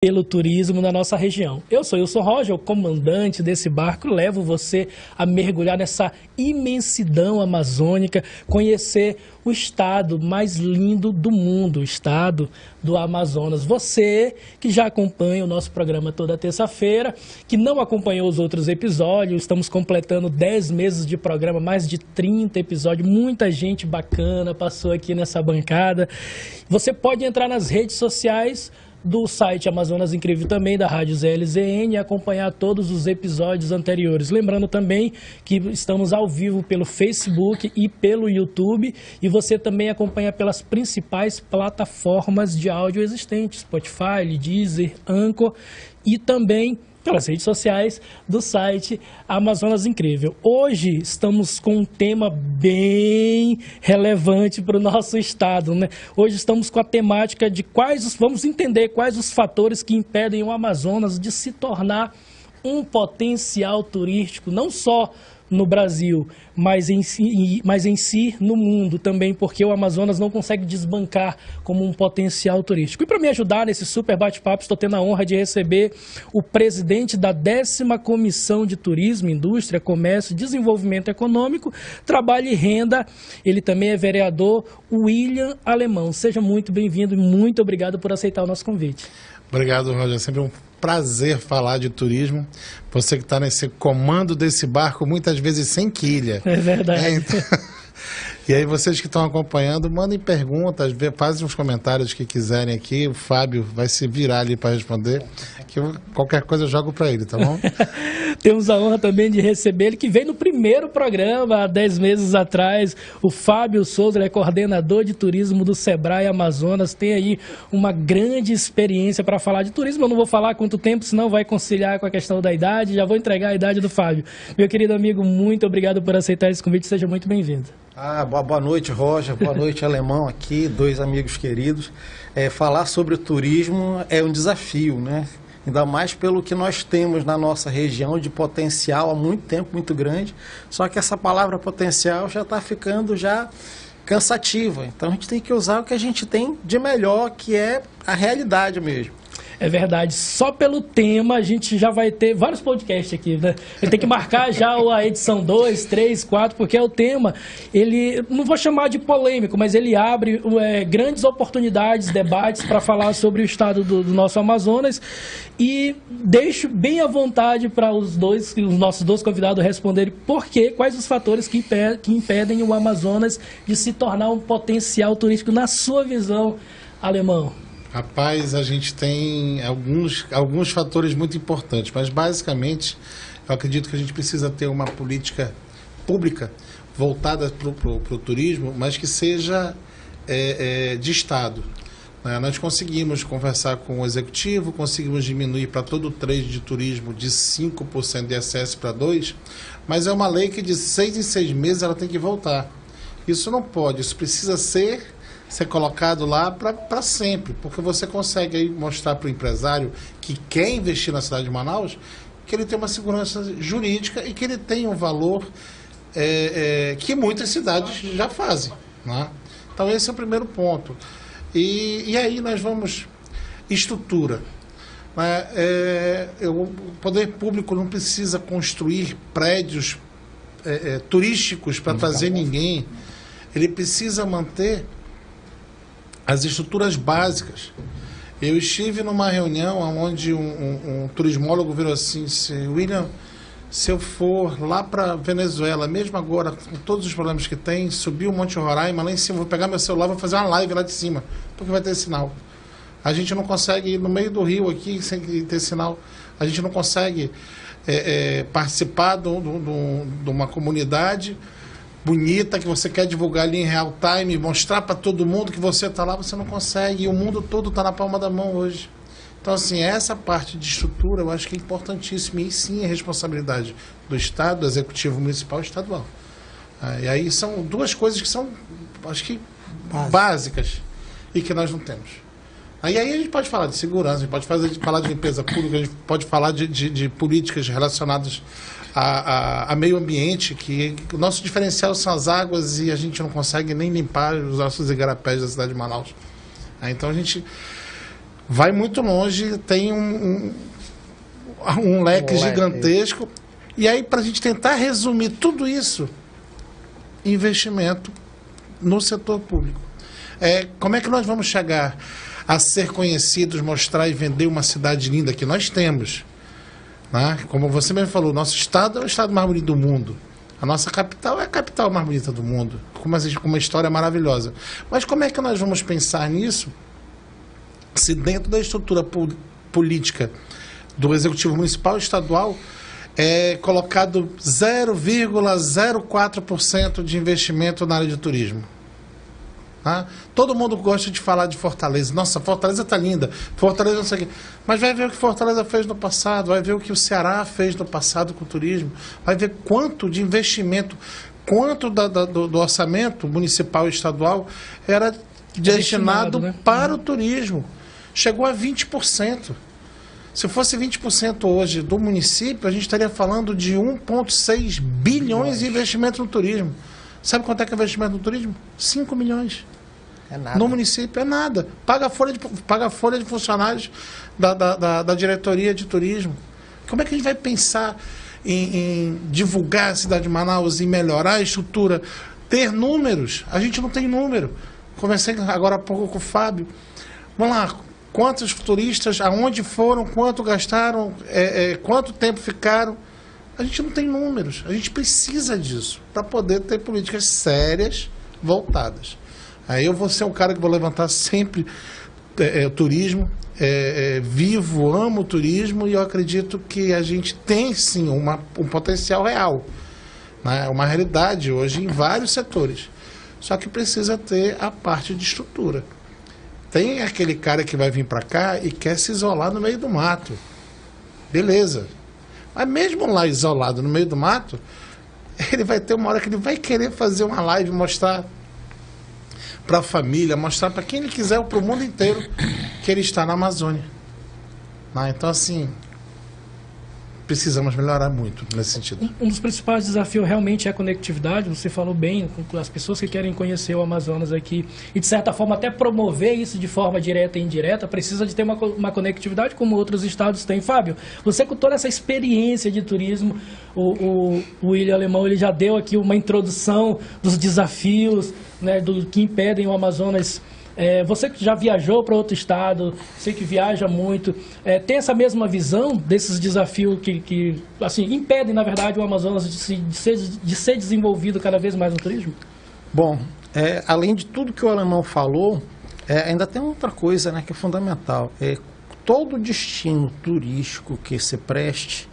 pelo turismo na nossa região. Eu sou Wilson Roger, o comandante desse barco, levo você a mergulhar nessa imensidão amazônica, conhecer o estado mais lindo do mundo, o estado do Amazonas. Você que já acompanha o nosso programa toda terça-feira, que não acompanhou os outros episódios, estamos completando 10 meses de programa, mais de 30 episódios, muita gente bacana passou aqui nessa bancada. Você pode entrar nas redes sociais do site Amazonas Incrível, também da Rádio ZLZN, e acompanhar todos os episódios anteriores. Lembrando também que estamos ao vivo pelo Facebook e pelo YouTube, e você também acompanha pelas principais plataformas de áudio existentes, Spotify, Deezer, Anchor, e também pelas redes sociais do site Amazonas Incrível. Hoje estamos com um tema bem relevante para o nosso estado, né? Hoje estamos com a temática de vamos entender quais os fatores que impedem o Amazonas de se tornar um potencial turístico, não só no Brasil, mas em si no mundo também, porque o Amazonas não consegue desbancar como um potencial turístico. E para me ajudar nesse super bate-papo, estou tendo a honra de receber o presidente da 10ª Comissão de Turismo, Indústria, Comércio e Desenvolvimento Econômico, Trabalho e Renda. Ele também é vereador, William Alemão. Seja muito bem-vindo e muito obrigado por aceitar o nosso convite. Obrigado, Roger. É sempre um prazer falar de turismo. Você que está nesse comando desse barco, muitas vezes sem quilha. É verdade. Então... E aí, vocês que estão acompanhando, mandem perguntas, fazem os comentários que quiserem aqui. O Fábio vai se virar ali para responder. Que qualquer coisa eu jogo para ele, tá bom? Temos a honra também de receber ele, que veio no primeiro programa, há 10 meses atrás. O Fábio Souza, ele é coordenador de turismo do Sebrae Amazonas. Tem aí uma grande experiência para falar de turismo. Eu não vou falar quanto tempo, senão vai conciliar com a questão da idade. Já vou entregar a idade do Fábio. Meu querido amigo, muito obrigado por aceitar esse convite. Seja muito bem-vindo. Boa noite, Roger. Boa noite, Alemão aqui, dois amigos queridos. Falar sobre o turismo é um desafio, né? Ainda mais pelo que nós temos na nossa região de potencial há muito tempo, muito grande. Só que essa palavra potencial já está ficando cansativa. Então a gente tem que usar o que a gente tem de melhor, que é a realidade mesmo. É verdade, só pelo tema a gente já vai ter vários podcasts aqui, né? Ele tem que marcar já a edição 2, 3, 4, porque é o tema, ele, não vou chamar de polêmico, mas ele abre grandes oportunidades, debates para falar sobre o estado do nosso Amazonas, e deixo bem à vontade para os nossos dois convidados responderem quais os fatores que impedem o Amazonas de se tornar um potencial turístico na sua visão, Alemão. Rapaz, a gente tem alguns fatores muito importantes, mas basicamente eu acredito que a gente precisa ter uma política pública voltada para o turismo, mas que seja de Estado. Nós conseguimos conversar com o Executivo, conseguimos diminuir para todo o trade de turismo de 5% de excesso para 2%, mas é uma lei que de 6 em 6 meses ela tem que voltar. Isso não pode, isso precisa ser colocado lá para sempre, porque você consegue aí mostrar para o empresário que quer investir na cidade de Manaus que ele tem uma segurança jurídica e que ele tem um valor que muitas cidades já fazem, né? Então esse é o primeiro ponto. E aí nós vamos estrutura, né? O poder público não precisa construir prédios turísticos para trazer ninguém, ele precisa manter as estruturas básicas. Eu estive numa reunião onde um turismólogo virou assim: William, se eu for lá para Venezuela, mesmo agora, com todos os problemas que tem, subir o Monte Roraima lá em cima, vou pegar meu celular, vou fazer uma live lá de cima, porque vai ter sinal. A gente não consegue ir no meio do rio aqui sem ter sinal. A gente não consegue participar de uma comunidade bonita, que você quer divulgar ali em real time, mostrar para todo mundo que você está lá, você não consegue, e o mundo todo está na palma da mão hoje. Então, assim, essa parte de estrutura eu acho que é importantíssima, e sim é responsabilidade do Estado, do Executivo Municipal e Estadual. E aí são duas coisas que são, acho que, básicas e que nós não temos. Aí a gente pode falar de segurança, a gente pode falar de limpeza pública, a gente pode falar de políticas relacionadas a meio ambiente, que o nosso diferencial são as águas e a gente não consegue nem limpar os nossos igarapés da cidade de Manaus. Então a gente vai muito longe, tem um leque gigantesco. E aí, para a gente tentar resumir tudo isso, investimento no setor público. Como é que nós vamos chegar a ser conhecidos, mostrar e vender uma cidade linda que nós temos? Né? Como você mesmo falou, nosso estado é o estado mais bonito do mundo. A nossa capital é a capital mais bonita do mundo, com uma história maravilhosa. Mas como é que nós vamos pensar nisso se dentro da estrutura política do Executivo Municipal e Estadual é colocado 0,04% de investimento na área de turismo? Tá? Todo mundo gosta de falar de Fortaleza. Nossa, Fortaleza está linda. Fortaleza não sei o quê. Mas vai ver o que Fortaleza fez no passado, vai ver o que o Ceará fez no passado com o turismo, vai ver quanto de investimento, quanto do orçamento municipal e estadual era destinado, né, para o turismo. Chegou a 20%. Se fosse 20% hoje do município, a gente estaria falando de 1,6 bilhões de investimento no turismo. Sabe quanto é que é o investimento no turismo? 5 milhões. É nada. No município é nada. Paga a folha de funcionários da diretoria de turismo. Como é que a gente vai pensar em divulgar a cidade de Manaus, em melhorar a estrutura, ter números? A gente não tem número. Conversei agora há pouco com o Fábio. Vamos lá, quantos turistas, aonde foram, quanto gastaram, quanto tempo ficaram? A gente não tem números. A gente precisa disso para poder ter políticas sérias voltadas. Aí eu vou ser um cara que vou levantar sempre o turismo, vivo, amo o turismo, e eu acredito que a gente tem sim um potencial real, né? Uma realidade hoje em vários setores. Só que precisa ter a parte de estrutura. Tem aquele cara que vai vir para cá e quer se isolar no meio do mato. Beleza. Mas mesmo lá isolado no meio do mato, ele vai ter uma hora que ele vai querer fazer uma live, mostrar para a família, mostrar para quem ele quiser, para o mundo inteiro, que ele está na Amazônia. Então, assim, precisamos melhorar muito nesse sentido. Um dos principais desafios realmente é a conectividade. Você falou bem com as pessoas que querem conhecer o Amazonas aqui e, de certa forma, até promover isso de forma direta e indireta, precisa de ter uma conectividade como outros estados têm. Fábio, você com toda essa experiência de turismo, o William Alemão, ele já deu aqui uma introdução dos desafios, né, do que impedem o Amazonas. Você que já viajou para outro estado, você que viaja muito, tem essa mesma visão desses desafios que assim, impedem, na verdade, o Amazonas de ser desenvolvido cada vez mais no turismo? Bom, além de tudo que o Alemão falou, ainda tem outra coisa, né, que é fundamental. Todo destino turístico que se preste,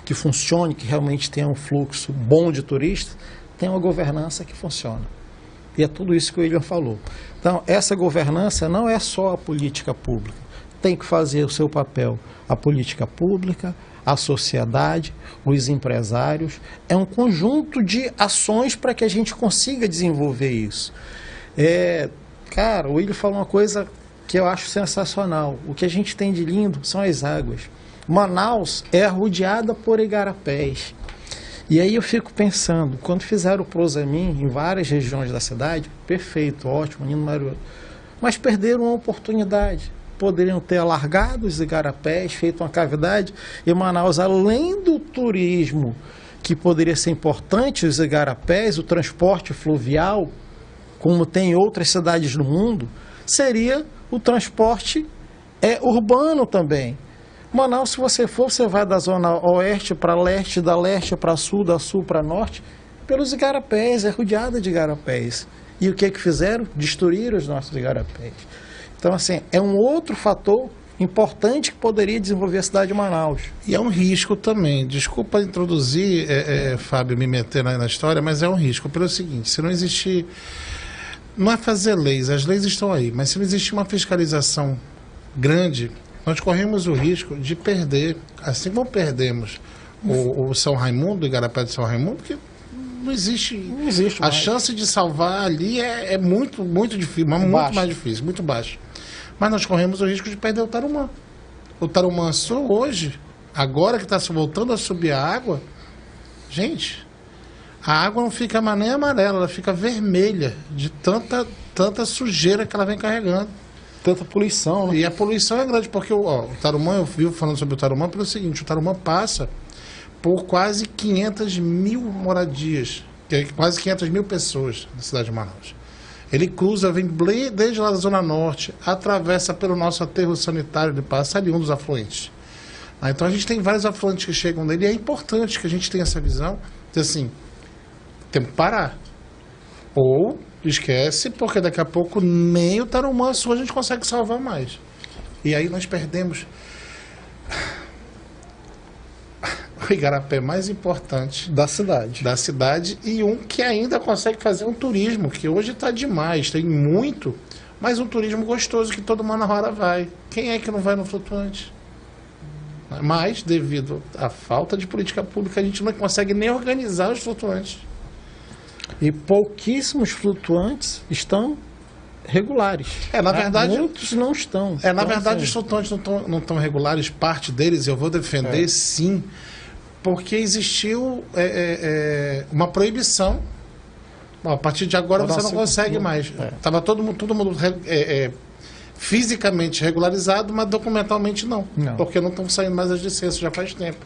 que funcione, que realmente tenha um fluxo bom de turistas, tem uma governança que funciona. E é tudo isso que o William falou. Então, essa governança não é só a política pública. Tem que fazer o seu papel a política pública, a sociedade, os empresários. É um conjunto de ações para que a gente consiga desenvolver isso. Cara, o William falou uma coisa que eu acho sensacional. O que a gente tem de lindo são as águas. Manaus é rodeada por igarapés. E aí eu fico pensando, quando fizeram o Prosamin em várias regiões da cidade, perfeito, ótimo, lindo, maravilhoso, mas perderam uma oportunidade. Poderiam ter alargado os igarapés, feito uma cavidade, e Manaus, além do turismo, que poderia ser importante, os igarapés, o transporte fluvial, como tem em outras cidades do mundo, seria o transporte urbano também. Manaus, se você for, você vai da zona oeste para leste, da leste para sul, da sul para norte, pelos igarapés, é rodeada de igarapés. E o que fizeram? Destruíram os nossos igarapés. Então, assim, é um outro fator importante que poderia desenvolver a cidade de Manaus. E é um risco também. Desculpa introduzir, Fábio, me meter na história, mas é um risco. Pelo seguinte, se não existir... Não é fazer leis, as leis estão aí, mas se não existir uma fiscalização grande... Nós corremos o risco de perder, assim como perdemos o São Raimundo, o Igarapé de São Raimundo, que não existe a mais. Chance de salvar ali é muito, muito difícil, mas muito mais difícil, muito baixo. Mas nós corremos o risco de perder o Tarumã. O Tarumã Sul hoje, agora que está voltando a subir a água, gente, a água não fica mais nem amarela, ela fica vermelha de tanta sujeira que ela vem carregando. tanta poluição, né? E a poluição é grande, porque o Tarumã, eu vivo falando sobre o Tarumã pelo seguinte, o Tarumã passa por quase 500 mil moradias, que é quase 500 mil pessoas na cidade de Manaus. Ele cruza, vem desde lá da Zona Norte, atravessa pelo nosso aterro sanitário de Passa, ali um dos afluentes. Então a gente tem vários afluentes que chegam nele e é importante que a gente tenha essa visão de assim, temos que parar. Ou esquece, porque daqui a pouco nem o Tarumã Sul a gente consegue salvar mais. E aí nós perdemos o igarapé mais importante Da cidade e um que ainda consegue fazer um turismo, que hoje está demais, tem muito, mas um turismo gostoso que todo Manauara vai. Quem é que não vai no flutuante? Mas, devido à falta de política pública, a gente não consegue nem organizar os flutuantes. E pouquíssimos flutuantes estão regulares. Na verdade, muitos não estão. Na verdade, os flutuantes não estão regulares, parte deles eu vou defender sim, porque existiu uma proibição. Bom, a partir de agora você não consegue mais. Estava todo mundo fisicamente regularizado, mas documentalmente não. Porque não estão saindo mais as licenças já faz tempo.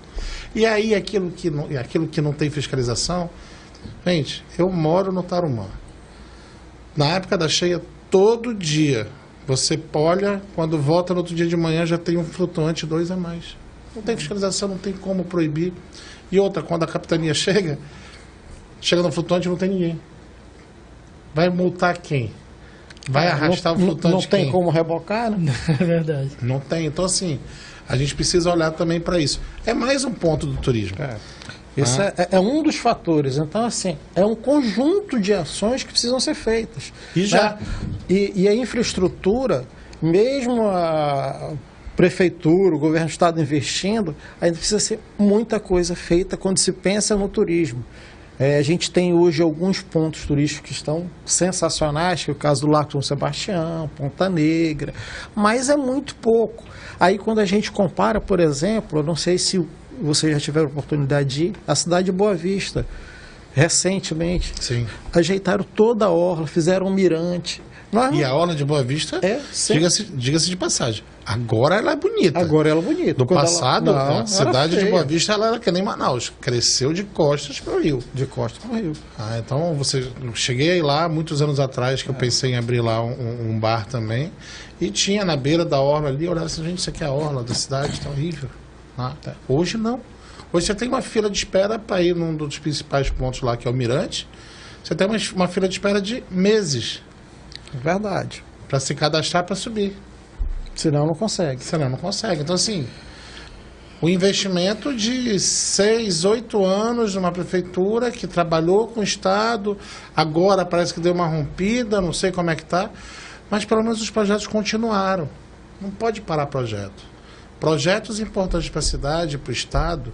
E aí aquilo que não tem fiscalização. Gente, eu moro no Tarumã. Na época da cheia, todo dia você olha, quando volta no outro dia de manhã já tem um flutuante, 2 a mais. Não tem fiscalização, não tem como proibir. E outra, quando a capitania chega no flutuante não tem ninguém. Vai multar quem? Vai arrastar o flutuante não tem quem? como rebocar, né? É verdade. Não tem. Então, assim, a gente precisa olhar também para isso. É mais um ponto do turismo. Isso é um dos fatores. Então, assim, é um conjunto de ações que precisam ser feitas. E já. E a infraestrutura, mesmo a prefeitura, o governo do estado investindo, ainda precisa ser muita coisa feita quando se pensa no turismo. A gente tem hoje alguns pontos turísticos que estão sensacionais, que é o caso do Lago São Sebastião, Ponta Negra, mas é muito pouco. Aí quando a gente compara, por exemplo, eu não sei se vocês já tiveram oportunidade de ir, a cidade de Boa Vista, recentemente, Sim. ajeitaram toda a orla, fizeram um mirante. E a orla de Boa Vista, diga-se de passagem, agora ela é bonita. Agora ela é bonita. No passado, a cidade de Boa Vista Vista ela era que nem Manaus, cresceu de costas para o rio. De costas para o rio. Então, cheguei aí lá muitos anos atrás, que eu pensei em abrir lá um bar também, e tinha na beira da orla ali, eu olhava assim, gente, isso aqui é a orla da cidade, está horrível. Hoje não. Hoje você tem uma fila de espera para ir num dos principais pontos lá, que é o Mirante, você tem uma fila de espera de meses. Verdade. Para se cadastrar para subir. Senão não consegue. Então, assim, o investimento de 6, 8 anos numa prefeitura que trabalhou com o Estado, agora parece que deu uma rompida, não sei como é que está, mas pelo menos os projetos continuaram. Não pode parar projeto. Projetos importantes para a cidade, para o Estado,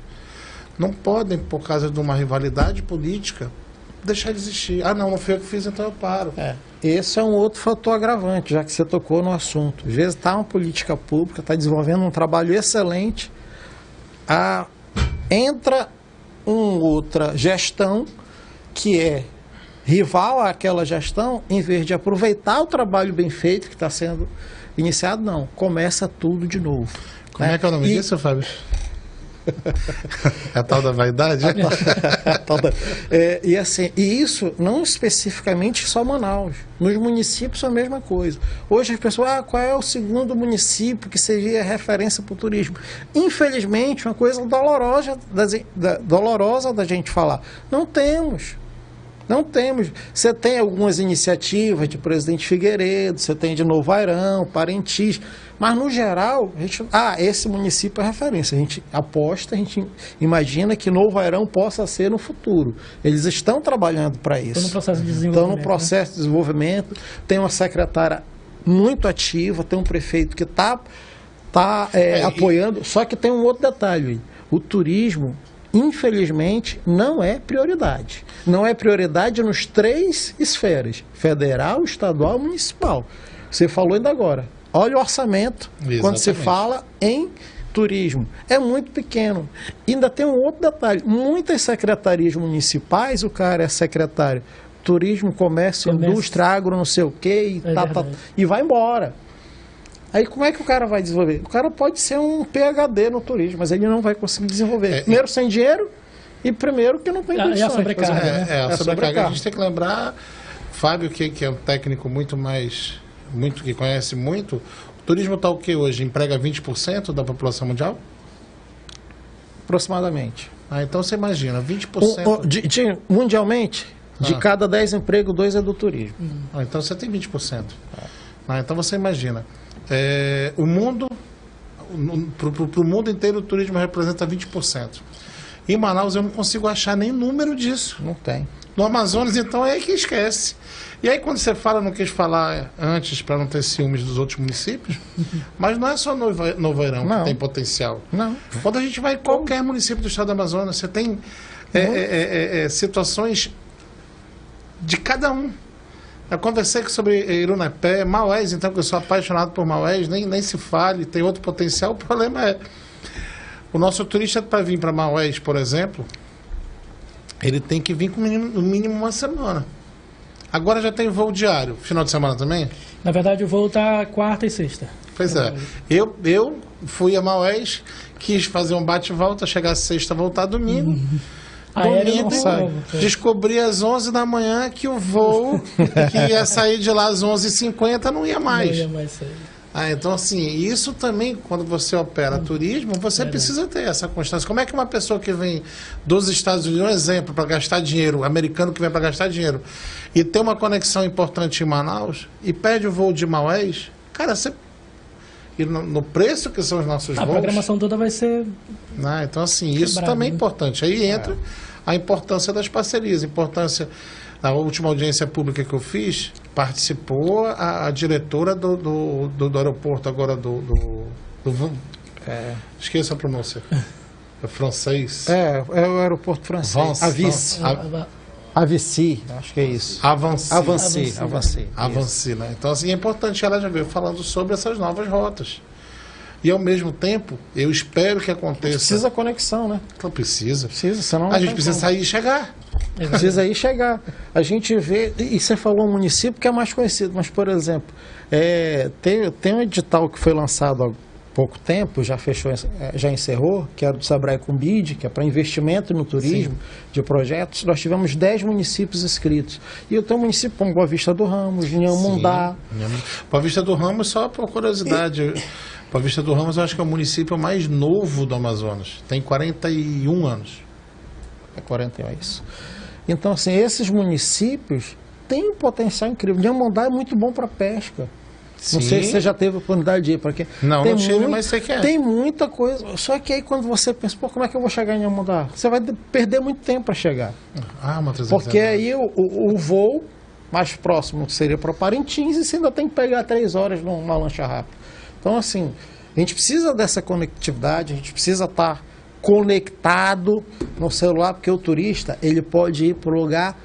não podem, por causa de uma rivalidade política, deixar de existir. Não foi eu que fiz, então eu paro. Esse é um outro fator agravante, já que você tocou no assunto. Às vezes está uma política pública, está desenvolvendo um trabalho excelente, entra outra gestão que é rival àquela gestão, em vez de aproveitar o trabalho bem feito que está sendo iniciado, não. Começa tudo de novo. Como é que é o nome disso, Fábio? É a tal da vaidade? E isso não especificamente só Manaus. Nos municípios é a mesma coisa. Hoje as pessoas, qual é o segundo município que seria referência para o turismo? Infelizmente, uma coisa dolorosa da gente falar. Não temos. Você tem algumas iniciativas de Presidente Figueiredo, você tem de Novo Airão, Parintins, mas no geral, esse município é referência. A gente aposta, a gente imagina que Novo Airão possa ser no futuro. Eles estão trabalhando para isso. Estão no processo de desenvolvimento. Estão no processo de desenvolvimento. Tem uma secretária muito ativa, tem um prefeito que está apoiando. Só que tem um outro detalhe. O turismo, infelizmente, não é prioridade. Não é prioridade nos 3 esferas: federal, estadual e municipal. Você falou ainda agora. Olha o orçamento. Exatamente. Quando se fala em turismo. É muito pequeno. Ainda tem um outro detalhe. Muitas secretarias municipais, o cara é secretário turismo, comércio, indústria, agro, não sei o quê, e vai embora. Aí como é que o cara vai desenvolver? O cara pode ser um PhD no turismo, mas ele não vai conseguir desenvolver. Primeiro, sem dinheiro, e primeiro que não tem condições. E a sobrecarga, né? A sobrecarga. A gente tem que lembrar, Fábio, que é um técnico que conhece muito, o turismo está o que hoje? Emprega 20% da população mundial? Aproximadamente. Então você imagina, 20%. Mundialmente, de cada 10 empregos, 2 é do turismo. Então você tem 20%. Então você imagina, o mundo, para o mundo inteiro, o turismo representa 20%. Em Manaus eu não consigo achar nem número disso. Não tem. No Amazonas, então, é aí que esquece. E aí quando você fala, não quis falar antes para não ter ciúmes dos outros municípios, mas não é só Novo-Airão que tem potencial. Não. Quando a gente vai em qualquer município do estado do Amazonas, você tem situações de cada um. Eu conversei sobre Irunepé, Maués, então, que eu sou apaixonado por Maués, nem se fale, tem outro potencial. O problema é, o nosso turista para vir para Maués, por exemplo, ele tem que vir com no mínimo uma semana. Agora já tem voo diário. Final de semana também? Na verdade, o voo está quarta e sexta. Pois é. Eu fui a Maués, quis fazer um bate-volta, chegar sexta, voltar domingo. Domingo, descobri às 11 da manhã que o voo que ia sair de lá às 11h50 não ia mais. Não ia mais sair. Então, assim, isso também, quando você opera turismo, você precisa ter essa constância. Como é que uma pessoa que vem dos Estados Unidos, um exemplo, para gastar dinheiro, americano que vem para gastar dinheiro, e tem uma conexão importante em Manaus, e perde o voo de Maués, cara, você... E no preço que são os nossos voos... A programação toda vai ser... Então, assim, isso também é importante. Aí entra a importância das parcerias, a última audiência pública que eu fiz, participou a diretora do aeroporto agora esqueça a pronúncia. É francês. É o aeroporto francês. Avici, acho que é isso. Avanci, né? Então, assim, é importante, ela já veio falando sobre essas novas rotas. E, ao mesmo tempo, eu espero que aconteça... Precisa conexão, né? Então, precisa. Senão a gente precisa sair e chegar. Precisa ir chegar. A gente vê... E você falou um município que é mais conhecido, mas, por exemplo, tem um edital que foi lançado há pouco tempo, já encerrou, que era do Sebrae com BID, que é para investimento no turismo, de projetos. Nós tivemos 10 municípios inscritos. E eu tenho um município como Boa Vista do Ramos, Nhamundá. Boa Vista do Ramos, só por curiosidade... Boa Vista do Ramos, eu acho que é o município mais novo do Amazonas. Tem 41 anos. É 41, é isso. Então, assim, esses municípios têm um potencial incrível. Nhamundá é muito bom para pesca. Não sei se você já teve a oportunidade de ir para aqui. Não tive, mas sei que é. Tem muita coisa. Só que aí quando você pensa, como é que eu vou chegar em Nhamundá? Você vai perder muito tempo para chegar. Porque aí o voo mais próximo seria para Parintins e você ainda tem que pegar 3 horas numa lancha rápida. Então, assim, a gente precisa dessa conectividade, a gente precisa estar conectado no celular, porque o turista, ele pode ir para o lugar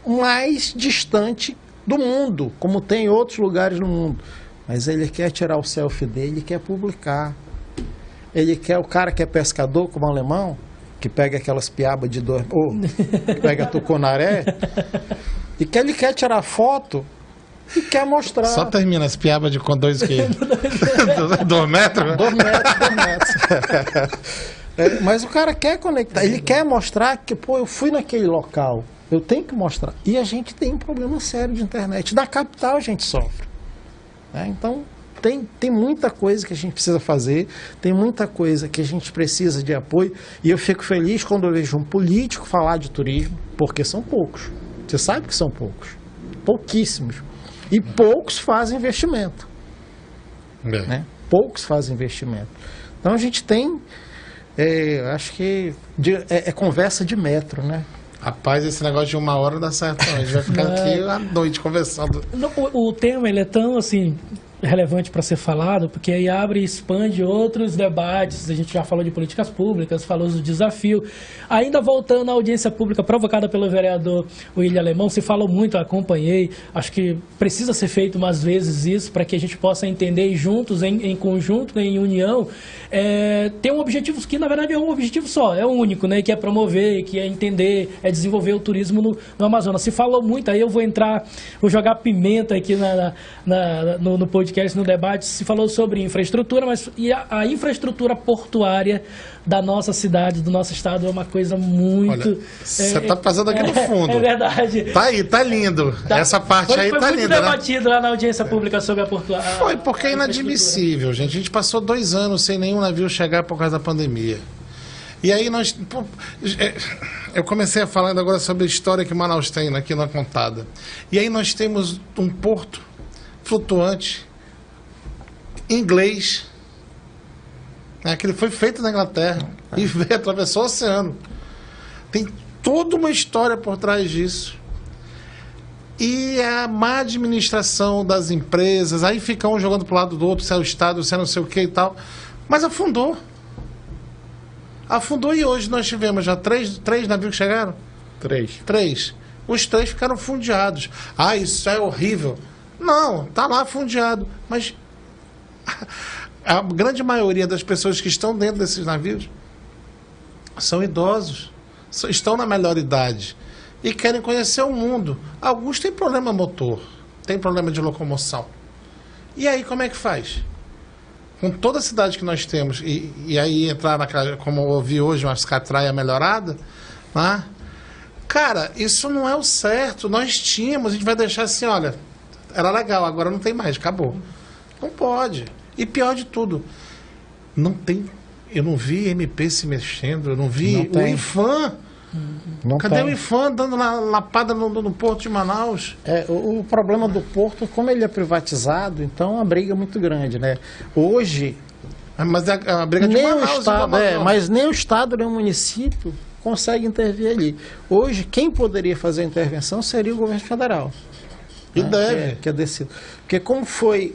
mais distante do mundo, como tem outros lugares no mundo. Mas ele quer tirar o selfie dele, ele quer publicar. Ele quer, o cara que é pescador, como alemão, que pega aquelas piabas de que pega tucunaré, e que ele quer tirar foto e quer mostrar. Só termina as piabas com 2 quilos. 2 metros? 2 metros. Mas o cara quer conectar, ele quer mostrar que, eu fui naquele local, eu tenho que mostrar. E a gente tem um problema sério de internet. Da capital a gente sofre. Então, tem muita coisa que a gente precisa fazer, tem muita coisa que a gente precisa de apoio. E eu fico feliz quando eu vejo um político falar de turismo, porque são poucos. Você sabe que são poucos. Pouquíssimos. E poucos fazem investimento. Poucos fazem investimento. Então a gente tem, acho que é conversa de metro, né? Rapaz, esse negócio de 1 hora não dá certo não. A gente vai ficar aqui à noite conversando. O tema ele é tão assim relevante para ser falado, porque aí abre e expande outros debates. A gente já falou de políticas públicas, falou do desafio. Ainda voltando à audiência pública provocada pelo vereador William Alemão, se falou muito, acompanhei, acho que precisa ser feito umas vezes isso, para que a gente possa entender e juntos, em conjunto, em união, ter um objetivo que na verdade é um objetivo só, é único, né, que é promover, que é entender, é desenvolver o turismo no Amazonas. Se falou muito, aí eu vou jogar pimenta aqui no podcast, podcast, no debate, se falou sobre infraestrutura, mas a infraestrutura portuária da nossa cidade, do nosso estado, é uma coisa muito... Olha, você está passando aqui no fundo. É verdade. Tá aí, tá lindo. Essa parte aí tá linda, Foi muito debatido lá na audiência pública sobre a portuária. Foi, porque é inadmissível, gente. A gente passou 2 anos sem nenhum navio chegar por causa da pandemia. E aí nós... Eu comecei falando agora sobre a história que Manaus tem aqui na Contada. E aí nós temos um porto flutuante, inglês, que ele foi feito na Inglaterra e atravessou o oceano. Tem toda uma história por trás disso. E a má administração das empresas, aí fica um jogando para o lado do outro, se é o Estado, se é não sei o que e tal. Mas afundou. Afundou e hoje nós tivemos já três navios que chegaram? 3. Os 3 ficaram fundeados. Ah, isso é horrível. Não, tá lá fundeado. Mas a grande maioria das pessoas que estão dentro desses navios são idosos, estão na melhor idade e querem conhecer o mundo. Alguns têm problema motor, têm problema de locomoção. E aí como é que faz? Com toda a cidade que nós temos, e aí entrar naquela, como eu ouvi hoje, uma catraia melhorada, né? Cara, isso não é o certo. Nós tínhamos, a gente vai deixar assim, olha, era legal, agora não tem mais, acabou. Não pode. E pior de tudo, não tem, eu não vi MP se mexendo, eu não vi o IFAM. Cadê o IFAM dando lapada no porto de Manaus? O problema do porto, como ele é privatizado, então a briga é muito grande, né? Hoje... Mas a briga de Manaus, mas nem o Estado nem o município consegue intervir ali. Hoje, quem poderia fazer a intervenção seria o governo federal. E deve. Que é decidido. Porque como foi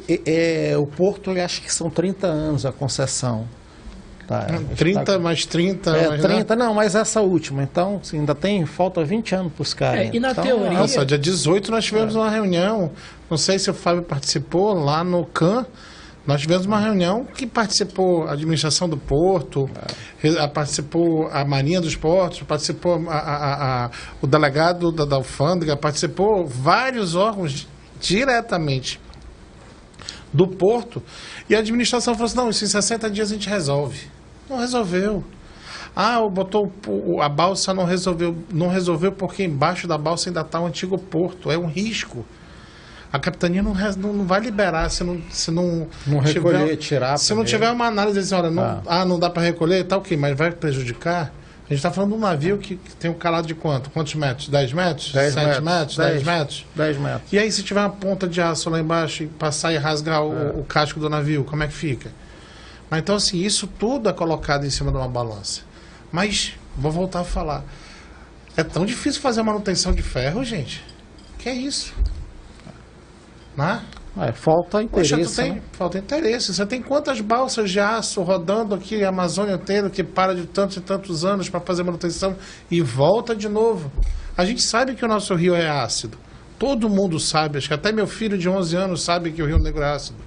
o porto, eu acho que são 30 anos a concessão. Tá, 30 mais 30. 30, não, mas essa última. Então, assim, ainda falta 20 anos para os caras. E na então, teoria... Nossa, dia 18 nós tivemos uma reunião, não sei se o Fábio participou, lá no CAN, nós tivemos uma reunião que participou a administração do porto, participou a Marinha dos Portos, participou o delegado da alfândega, participou vários órgãos diretamente do porto, e a administração falou assim, não, isso em 60 dias a gente resolve. Não resolveu. Botou a balsa, não resolveu porque embaixo da balsa ainda está o antigo porto, é um risco. A capitania não vai liberar se não recolher, tirar. Se não tiver uma análise assim, olha, não dá para recolher, tá ok, mas vai prejudicar. A gente está falando de um navio que tem um calado de quanto? Quantos metros? 10 metros? 7 metros? 10 metros? 10 metros. E aí, se tiver uma ponta de aço lá embaixo e passar e rasgar o casco do navio, como é que fica? Mas então, assim, isso tudo é colocado em cima de uma balança. Mas, vou voltar a falar. É tão difícil fazer a manutenção de ferro, gente. Que é isso? Né? Falta interesse. Poxa, falta interesse. Você tem quantas balsas de aço rodando aqui a Amazônia inteira que para de tantos e tantos anos para fazer manutenção e volta de novo? A gente sabe que o nosso rio é ácido. Todo mundo sabe. Acho que até meu filho de 11 anos sabe que o Rio Negro é ácido.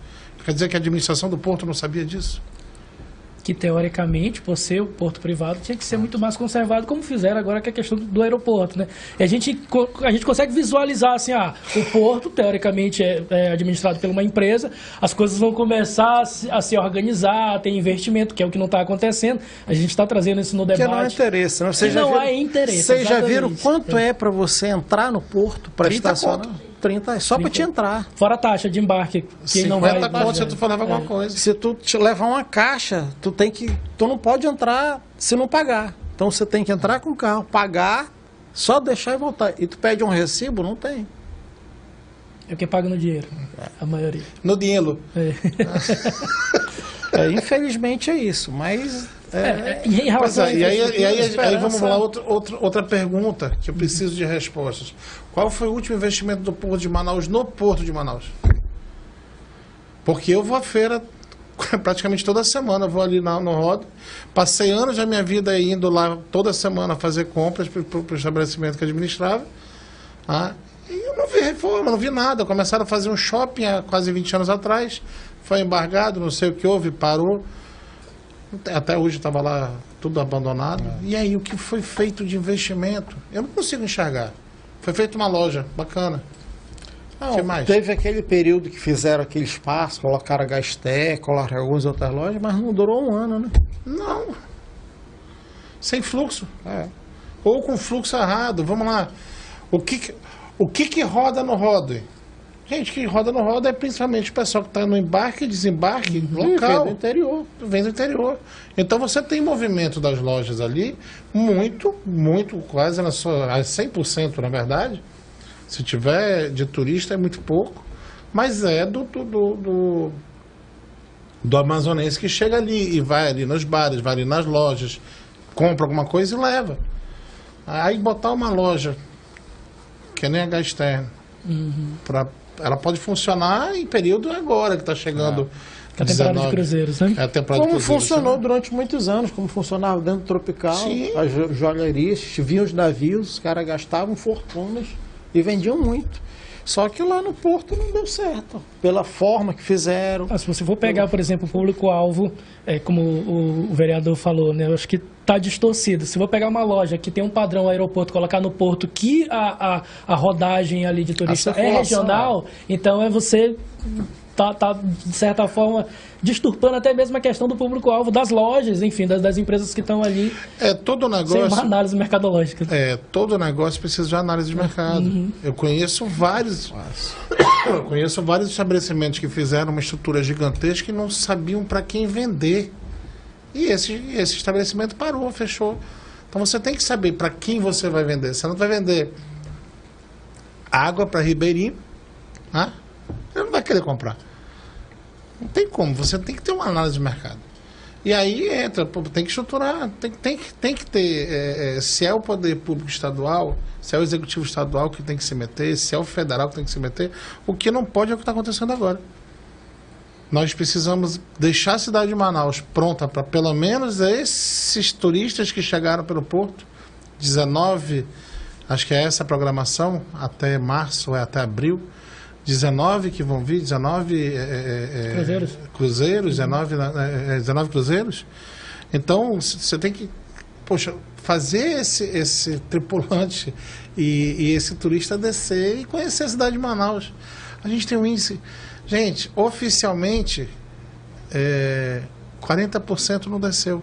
Quer dizer que a administração do porto não sabia disso? Que teoricamente, por ser o porto privado, tinha que ser muito mais conservado, como fizeram agora com a questão do aeroporto, né? E a gente consegue visualizar assim, o porto, teoricamente, é administrado por uma empresa, as coisas vão começar a se organizar, tem investimento, que é o que não está acontecendo. A gente está trazendo isso no debate. Que não é interesse, não? É interesse. Vocês já viram quanto é para você entrar no porto para estacionar? 30, só para te entrar. Fora a taxa de embarque. Que não vai 50 contos se tu for levar alguma coisa. Se tu te levar uma caixa, tu não pode entrar se não pagar. Então você tem que entrar com o carro, pagar, só deixar e voltar. E tu pede um recibo, não tem. É o que paga no dinheiro, a maioria. No dinheiro. Infelizmente é isso, mas... Em relação e aí vamos lá, outra pergunta que eu preciso de respostas. Qual foi o último investimento do Porto de Manaus no Porto de Manaus? Porque eu vou à feira praticamente toda semana, vou ali no Rodo. Passei anos da minha vida indo lá toda semana fazer compras para o estabelecimento que administrava. E eu não vi reforma, não vi nada. Começaram a fazer um shopping há quase 20 anos atrás, foi embargado, não sei o que houve, parou. Até hoje estava lá tudo abandonado. E aí, o que foi feito de investimento? Eu não consigo enxergar. Foi feita uma loja bacana. Não, que mais? teve aquele período que fizeram aquele espaço, colocaram a Gasté, colocaram algumas outras lojas, mas não durou um ano, né? Não. Sem fluxo. É. Ou com fluxo errado. Vamos lá. O que roda no rodo? Gente, que roda no rodo é principalmente o pessoal que está no embarque e desembarque local. Vem do interior. Vem do interior. Então você tem movimento das lojas ali, muito, quase na sua, 100% na verdade. Se tiver de turista é muito pouco, mas é do amazonense que chega ali e vai ali nos bares, vai ali nas lojas, compra alguma coisa e leva. Aí botar uma loja, que nem a Gaster, ela pode funcionar em período agora, que está chegando... A temporada de cruzeiros, né? É a temporada Como de cruzeiros, funcionou né? durante muitos anos, como funcionava dentro do Tropical, Sim. as joalherias, vinham os navios, os caras gastavam fortunas e vendiam muito. Só que lá no Porto não deu certo, pela forma que fizeram. Se você for pegar, por exemplo, o público-alvo, como o vereador falou, né? Eu acho que está distorcido. Se eu vou pegar uma loja que tem um padrão aeroporto, colocar no Porto que a rodagem ali de turista é regional, então você tá, de certa forma, disturpando até mesmo a questão do público-alvo das lojas, enfim, das empresas que estão ali. Todo negócio... Sem uma análise mercadológica. Todo negócio precisa de análise de mercado. Eu conheço vários estabelecimentos que fizeram uma estrutura gigantesca e não sabiam para quem vender. E esse estabelecimento parou, fechou. Então você tem que saber para quem você vai vender. Você não vai vender água para Ribeirinho, né? Ele não vai querer comprar. Não tem como, você tem que ter uma análise de mercado. E aí entra, tem que estruturar, tem que ter, se é o poder público estadual, se é o executivo estadual que tem que se meter, se é o federal que tem que se meter, o que não pode é o que está acontecendo agora. Nós precisamos deixar a cidade de Manaus pronta para pelo menos esses turistas que chegaram pelo Porto, 19, acho que é essa a programação, até março ou até abril, 19 que vão vir, 19 cruzeiros, 19 cruzeiros. Então, você tem que, fazer esse tripulante e esse turista descer e conhecer a cidade de Manaus. A gente tem um índice... Gente, oficialmente, 40% não desceu.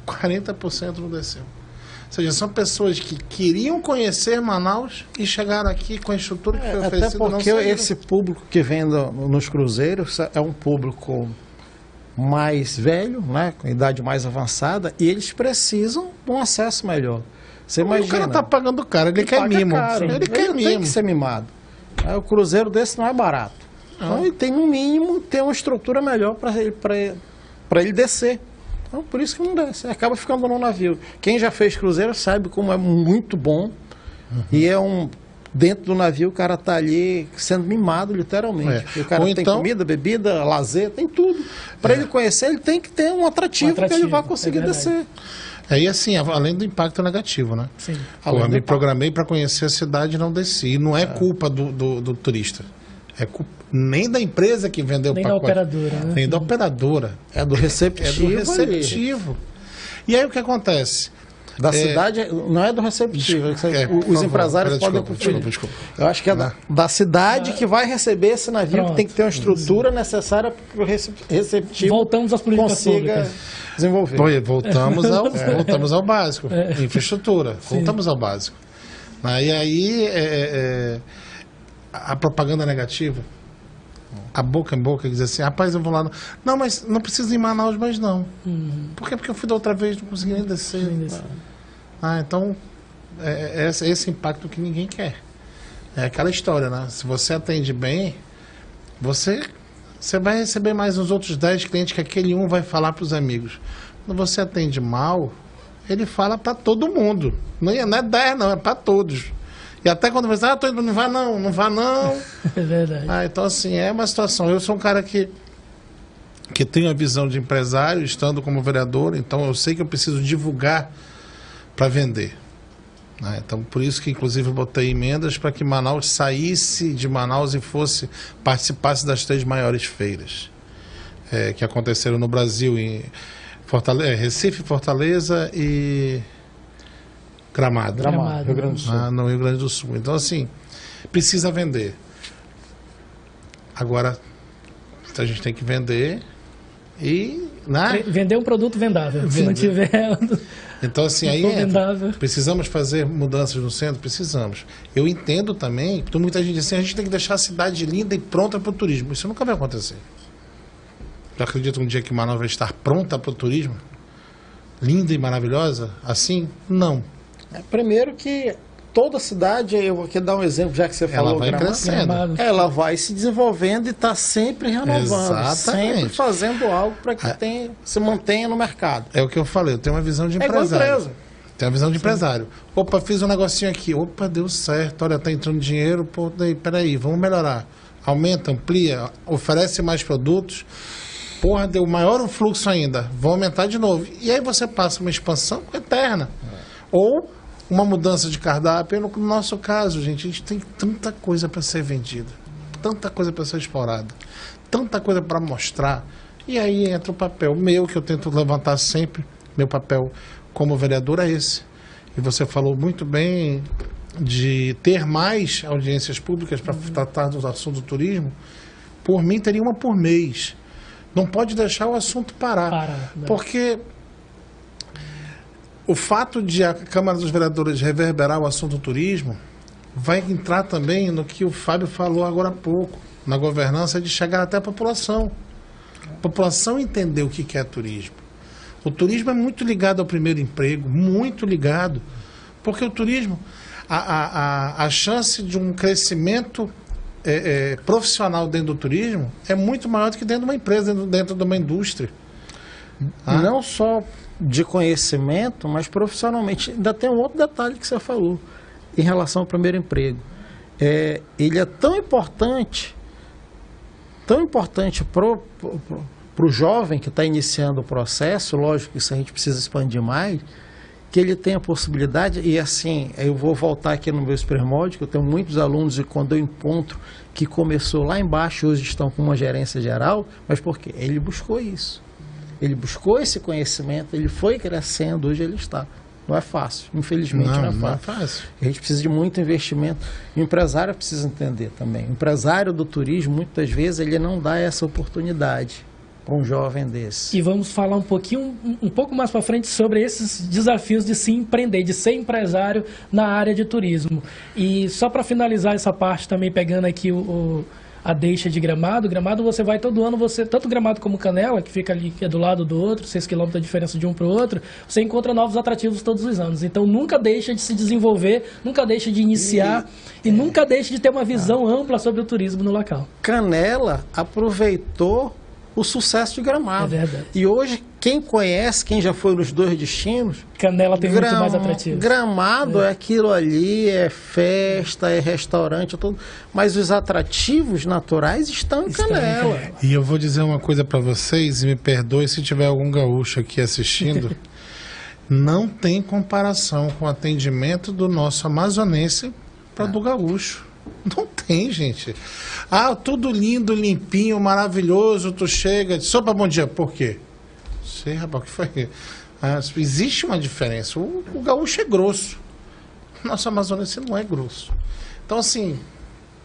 40% não desceu. Ou seja, são pessoas que queriam conhecer Manaus e chegaram aqui com a estrutura que foi oferecida. Até porque esse público que vem nos cruzeiros é um público mais velho, né, com idade mais avançada, e eles precisam de um acesso melhor. Você imagina, o cara está pagando caro, ele quer mimo. Ele tem que ser mimado. O cruzeiro desse não é barato. Então ele tem, no mínimo, ter uma estrutura melhor para ele descer. Então, por isso que não desce. Acaba ficando no navio. Quem já fez cruzeiro sabe como é muito bom. E dentro do navio o cara está ali sendo mimado, literalmente. O cara tem comida, bebida, lazer, tem tudo. Para ele conhecer, ele tem que ter um atrativo que ele vai conseguir descer. E assim, além do impacto negativo, né? Sim. Eu me programei para conhecer a cidade e não desci. E não é culpa do turista. É culpa nem da empresa que vendeu o pacote. Nem da operadora, né? Nem da operadora. É do receptivo. E aí o que acontece? Da cidade, não é do receptivo. Os empresários podem confundir. Desculpa. Eu acho que é da cidade que vai receber esse navio, que tem que ter uma estrutura necessária para que o receptivo Voltamos às políticas consiga públicas. desenvolver. Voltamos ao básico. Infraestrutura. Voltamos ao básico. E aí a propaganda negativa, a boca em boca, diz assim, rapaz, eu vou lá. Não, mas não precisa ir em Manaus mais não. Por quê? Porque eu fui da outra vez, não consegui nem descer. Então, esse impacto que ninguém quer. É aquela história, né? Se você atende bem, você vai receber mais uns outros 10 clientes que aquele um vai falar para os amigos. Quando você atende mal, ele fala para todo mundo. Não é 10 não, é para todos. E até quando você não vá não. É verdade. Então, assim, é uma situação. Eu sou um cara que tem a visão de empresário, estando como vereador, então eu sei que eu preciso divulgar para vender. Então, por isso que, inclusive, eu botei emendas para que Manaus saísse de Manaus e participasse das 3 maiores feiras que aconteceram no Brasil, em Recife, Fortaleza e Gramado. Rio Grande do Sul. No Rio Grande do Sul. Então, assim, precisa vender. Agora, a gente tem que vender e... Né? Vender um produto vendável. Se não tiver... Então, assim, aí precisamos fazer mudanças no centro? Precisamos. Eu entendo também, porque muita gente diz assim, a gente tem que deixar a cidade linda e pronta para o turismo. Isso nunca vai acontecer. Eu acredito um dia que Manaus vai estar pronta para o turismo? Linda e maravilhosa? Assim? Não. Primeiro que toda cidade, eu vou aqui dar um exemplo, já que você falou, ela vai crescendo. Ela vai se desenvolvendo e está sempre renovando, exatamente, sempre fazendo algo para que se mantenha no mercado. É o que eu falei, eu tenho uma visão de empresário. Empresa. Tenho uma visão de empresário. Opa, fiz um negocinho aqui, opa, deu certo, olha, tá entrando dinheiro, pô, daí, peraí, vamos melhorar. Aumenta, amplia, oferece mais produtos. Porra, deu maior o fluxo ainda, vão aumentar de novo. E aí você passa uma expansão eterna. Ou uma mudança de cardápio. No nosso caso, gente, a gente tem tanta coisa para ser vendida, tanta coisa para ser explorada, tanta coisa para mostrar. E aí entra o papel meu, que eu tento levantar sempre. Meu papel como vereador é esse. E você falou muito bem de ter mais audiências públicas para tratar do assunto do turismo. Por mim, teria uma por mês. Não pode deixar o assunto parar. Porque o fato de a Câmara dos Vereadores reverberar o assunto do turismo vai entrar também no que o Fábio falou agora há pouco, na governança, de chegar até a população. A população entender o que é turismo. O turismo é muito ligado ao primeiro emprego, muito ligado, porque o turismo, a chance de um crescimento profissional dentro do turismo é muito maior do que dentro de uma empresa, dentro de uma indústria. Não só de conhecimento, mas profissionalmente. Ainda tem um outro detalhe que você falou em relação ao primeiro emprego. Ele é tão importante para o jovem que está iniciando o processo, lógico que isso a gente precisa expandir mais, que ele tem a possibilidade, e assim, eu vou voltar aqui no meu Supermod, que eu tenho muitos alunos e quando eu encontro que começou lá embaixo, hoje estão com uma gerência geral, mas por quê? Ele buscou isso. Ele buscou esse conhecimento, ele foi crescendo, hoje ele está. Não é fácil, infelizmente não é fácil. A gente precisa de muito investimento. O empresário precisa entender também. O empresário do turismo, muitas vezes, ele não dá essa oportunidade para um jovem desse. E vamos falar um pouco mais para frente sobre esses desafios de se empreender, de ser empresário na área de turismo. E só para finalizar essa parte também, pegando aqui a deixa de Gramado. Gramado você vai todo ano, tanto Gramado como Canela, que fica ali, que é do lado do outro, 6 quilômetros de diferença de um para o outro, você encontra novos atrativos todos os anos. Então nunca deixa de se desenvolver, nunca deixa de iniciar e nunca deixa de ter uma visão ampla sobre o turismo no local. Canela aproveitou o sucesso de Gramado. É verdade. E hoje, quem conhece, quem já foi nos dois destinos... Canela tem muito mais atrativo. Gramado é aquilo ali, é festa, é restaurante, é tudo. Mas os atrativos naturais estão em Canela. E eu vou dizer uma coisa para vocês, e me perdoe se tiver algum gaúcho aqui assistindo. Não tem comparação com o atendimento do nosso amazonense para do gaúcho. Não tem, gente. Tudo lindo, limpinho, maravilhoso. Tu chega, sopa, bom dia. Por quê? Sei, rapaz, o que foi? Existe uma diferença. O gaúcho é grosso. Nosso amazonense não é grosso. Então, assim,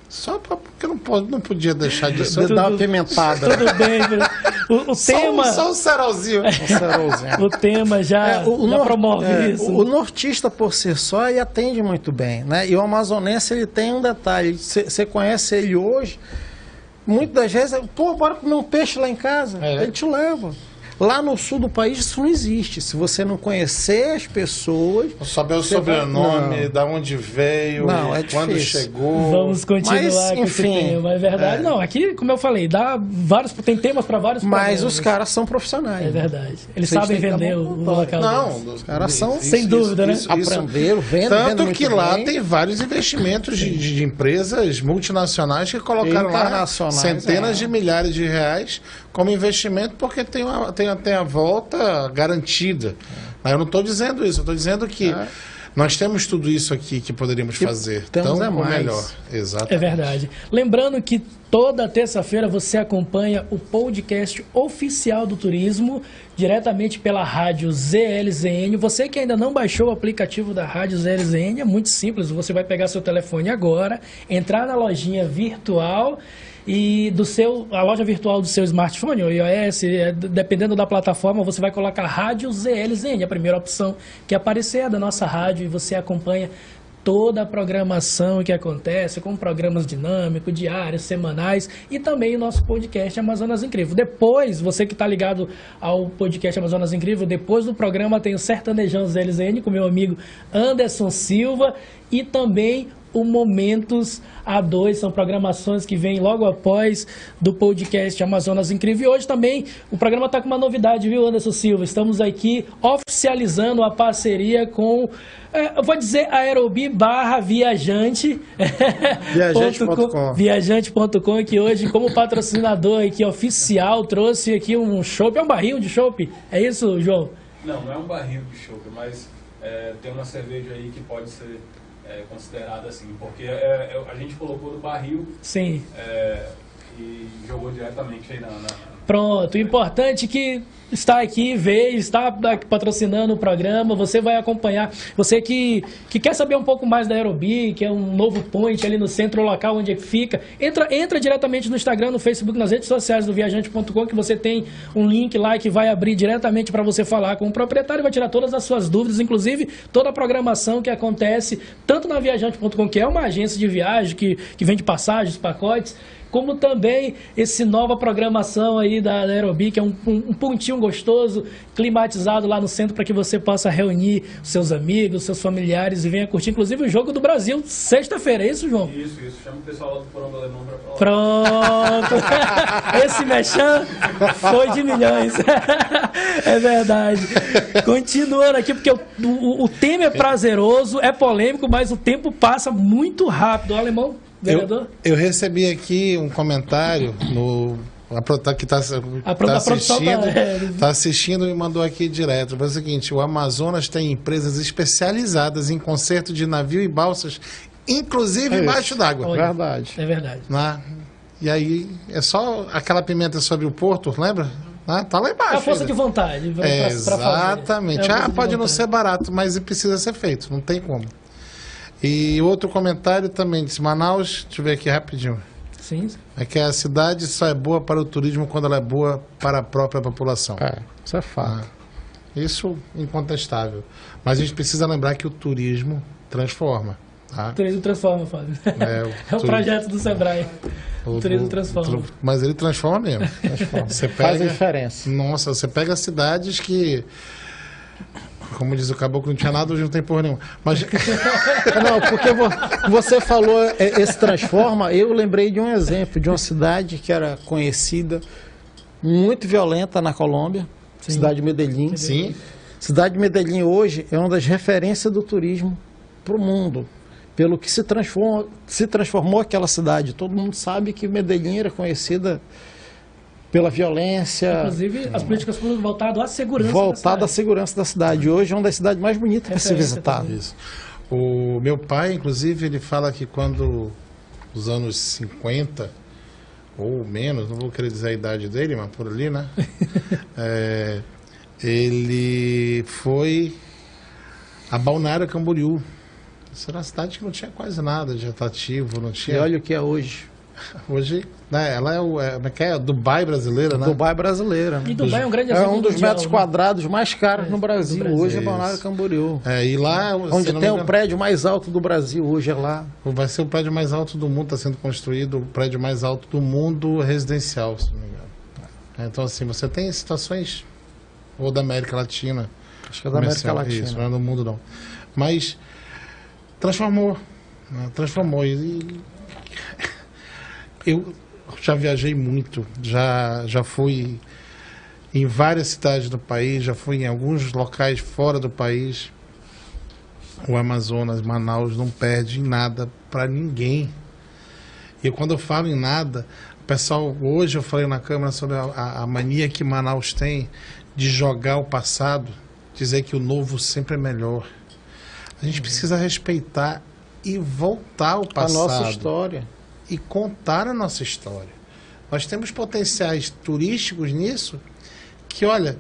só porque não podia deixar de ser. Dar uma pimentada. Tudo bem, o tema... Só um cerolzinho. O tema já promove isso. O nortista, por si só, ele atende muito bem, né? E o amazonense, ele tem um detalhe. Você conhece ele hoje, muitas das vezes, bora comer um peixe lá em casa. Ele te leva. Lá no sul do país isso não existe. Se você não conhecer as pessoas... Saber o sobrenome, da onde veio, quando chegou... Vamos continuar com esse tema, é verdade. Não, aqui, como eu falei, tem temas para vários Mas os caras são profissionais. É verdade. Eles sabem vender o local. Não, os caras são... Sem dúvida, né? Aprenderam, vendem Tanto muito que lá bem. tem vários investimentos de empresas multinacionais que colocaram lá centenas de milhares de reais como investimento, porque tem a volta garantida. Eu não estou dizendo isso, eu estou dizendo que Nós temos tudo isso aqui que poderíamos fazer. Temos tão mais. melhor. Exatamente. É verdade. Lembrando que toda terça-feira você acompanha o podcast oficial do turismo, diretamente pela rádio ZLZN. Você que ainda não baixou o aplicativo da rádio ZLZN, é muito simples. Você vai pegar seu telefone agora, entrar na lojinha virtual e a loja virtual do seu smartphone, o iOS, dependendo da plataforma, você vai colocar rádio ZLZN, a primeira opção que aparecer é da nossa rádio, e você acompanha toda a programação que acontece, com programas dinâmicos, diários, semanais, e também o nosso podcast Amazonas Incrível. Depois, você que está ligado ao podcast Amazonas Incrível, depois do programa tem o Sertanejão ZLZN com meu amigo Anderson Silva, e também o Momentos A2, são programações que vêm logo após do podcast Amazonas Incrível. E hoje também o programa está com uma novidade, viu, Anderson Silva? Estamos aqui oficializando a parceria com, eu vou dizer, Aerobi /Viajante. Viajante.com. Viajante.com, que hoje, como patrocinador aqui oficial, trouxe aqui um chopp, é um barril de chopp. É isso, João? Não é um barril de chopp, mas tem uma cerveja aí que pode ser considerada assim, porque a gente colocou no barril. Sim. E jogou diretamente aí na... Pronto, o importante é que está aqui, está patrocinando o programa, você vai acompanhar, você que quer saber um pouco mais da Aerobi, que é um novo point ali no centro local onde fica, entra diretamente no Instagram, no Facebook, nas redes sociais do Viajante.com, que você tem um link lá que vai abrir diretamente para você falar com o proprietário, vai tirar todas as suas dúvidas, inclusive toda a programação que acontece, tanto na Viajante.com, que é uma agência de viagem, que vende passagens, pacotes, como também essa nova programação aí da Aerobi, que é um pontinho gostoso, climatizado lá no centro, para que você possa reunir seus amigos, seus familiares e venha curtir, inclusive, o Jogo do Brasil, sexta-feira, é isso, João? Isso. Chama o pessoal lá do Porão do Alemão para falar. Pronto! Esse mexão foi de milhões. É verdade. Continuando aqui, porque o tema é prazeroso, é polêmico, mas o tempo passa muito rápido. O alemão... Eu recebi aqui um comentário que está assistindo e mandou aqui direto. Foi o seguinte: o Amazonas tem empresas especializadas em conserto de navio e balsas, inclusive embaixo d'água. Verdade. É verdade. E aí, é só aquela pimenta sobre o porto, lembra? Tá lá embaixo. É a força de vontade. Exatamente. Pode não ser barato, mas precisa ser feito. Não tem como. E outro comentário também disse: Manaus, deixa eu ver aqui rapidinho. Sim. É que a cidade só é boa para o turismo quando ela é boa para a própria população. Isso é fato. Isso incontestável. Mas a gente precisa lembrar que o turismo transforma. Tá? O turismo transforma, Fábio. É o projeto do Sebrae. O turismo transforma. Mas ele transforma mesmo. Faz a diferença. Nossa, você pega cidades que... Como diz o caboclo, não tinha nada, hoje não tem porra nenhuma. Mas... Não, porque você falou esse transforma, eu lembrei de um exemplo, de uma cidade que era conhecida, muito violenta na Colômbia, Sim. Cidade de Medellín. Sim. Cidade de Medellín hoje é uma das referências do turismo para o mundo, pelo que se transformou aquela cidade. Todo mundo sabe que Medellín era conhecida pela violência. Inclusive, as políticas públicas voltadas à segurança voltada à segurança da cidade. Hoje é uma das cidades mais bonitas para se visitar. Isso. O meu pai, inclusive, ele fala que quando os anos 50 ou menos, não vou querer dizer a idade dele, mas por ali, né? Ele foi a Balneário Camboriú. Isso era uma cidade que não tinha quase nada de atrativo, não tinha... E olha o que é hoje. Hoje, né, ela é o Dubai brasileira, né? Dubai brasileira. E Dubai é um grande exemplo um dos mundial, metros quadrados mais caros no Brasil. Brasil. Hoje é Balneário Camboriú. E lá... Onde tem o prédio mais alto do Brasil, hoje é lá. Vai ser o prédio mais alto do mundo, está sendo construído, o prédio mais alto do mundo residencial, se não me engano. Então, assim, você tem situações, ou da América Latina. Acho que é da América Latina. Isso, não é do mundo, não. Mas transformou. Né? Transformou. Eu já viajei muito, já fui em várias cidades do país, já fui em alguns locais fora do país. O Amazonas, Manaus, não perde em nada para ninguém. E quando eu falo em nada, o pessoal, hoje eu falei na Câmara sobre a mania que Manaus tem de jogar o passado, dizer que o novo sempre é melhor. A gente precisa respeitar e voltar ao A passado. nossa história. E contar a nossa história. Nós temos potenciais turísticos nisso que, olha,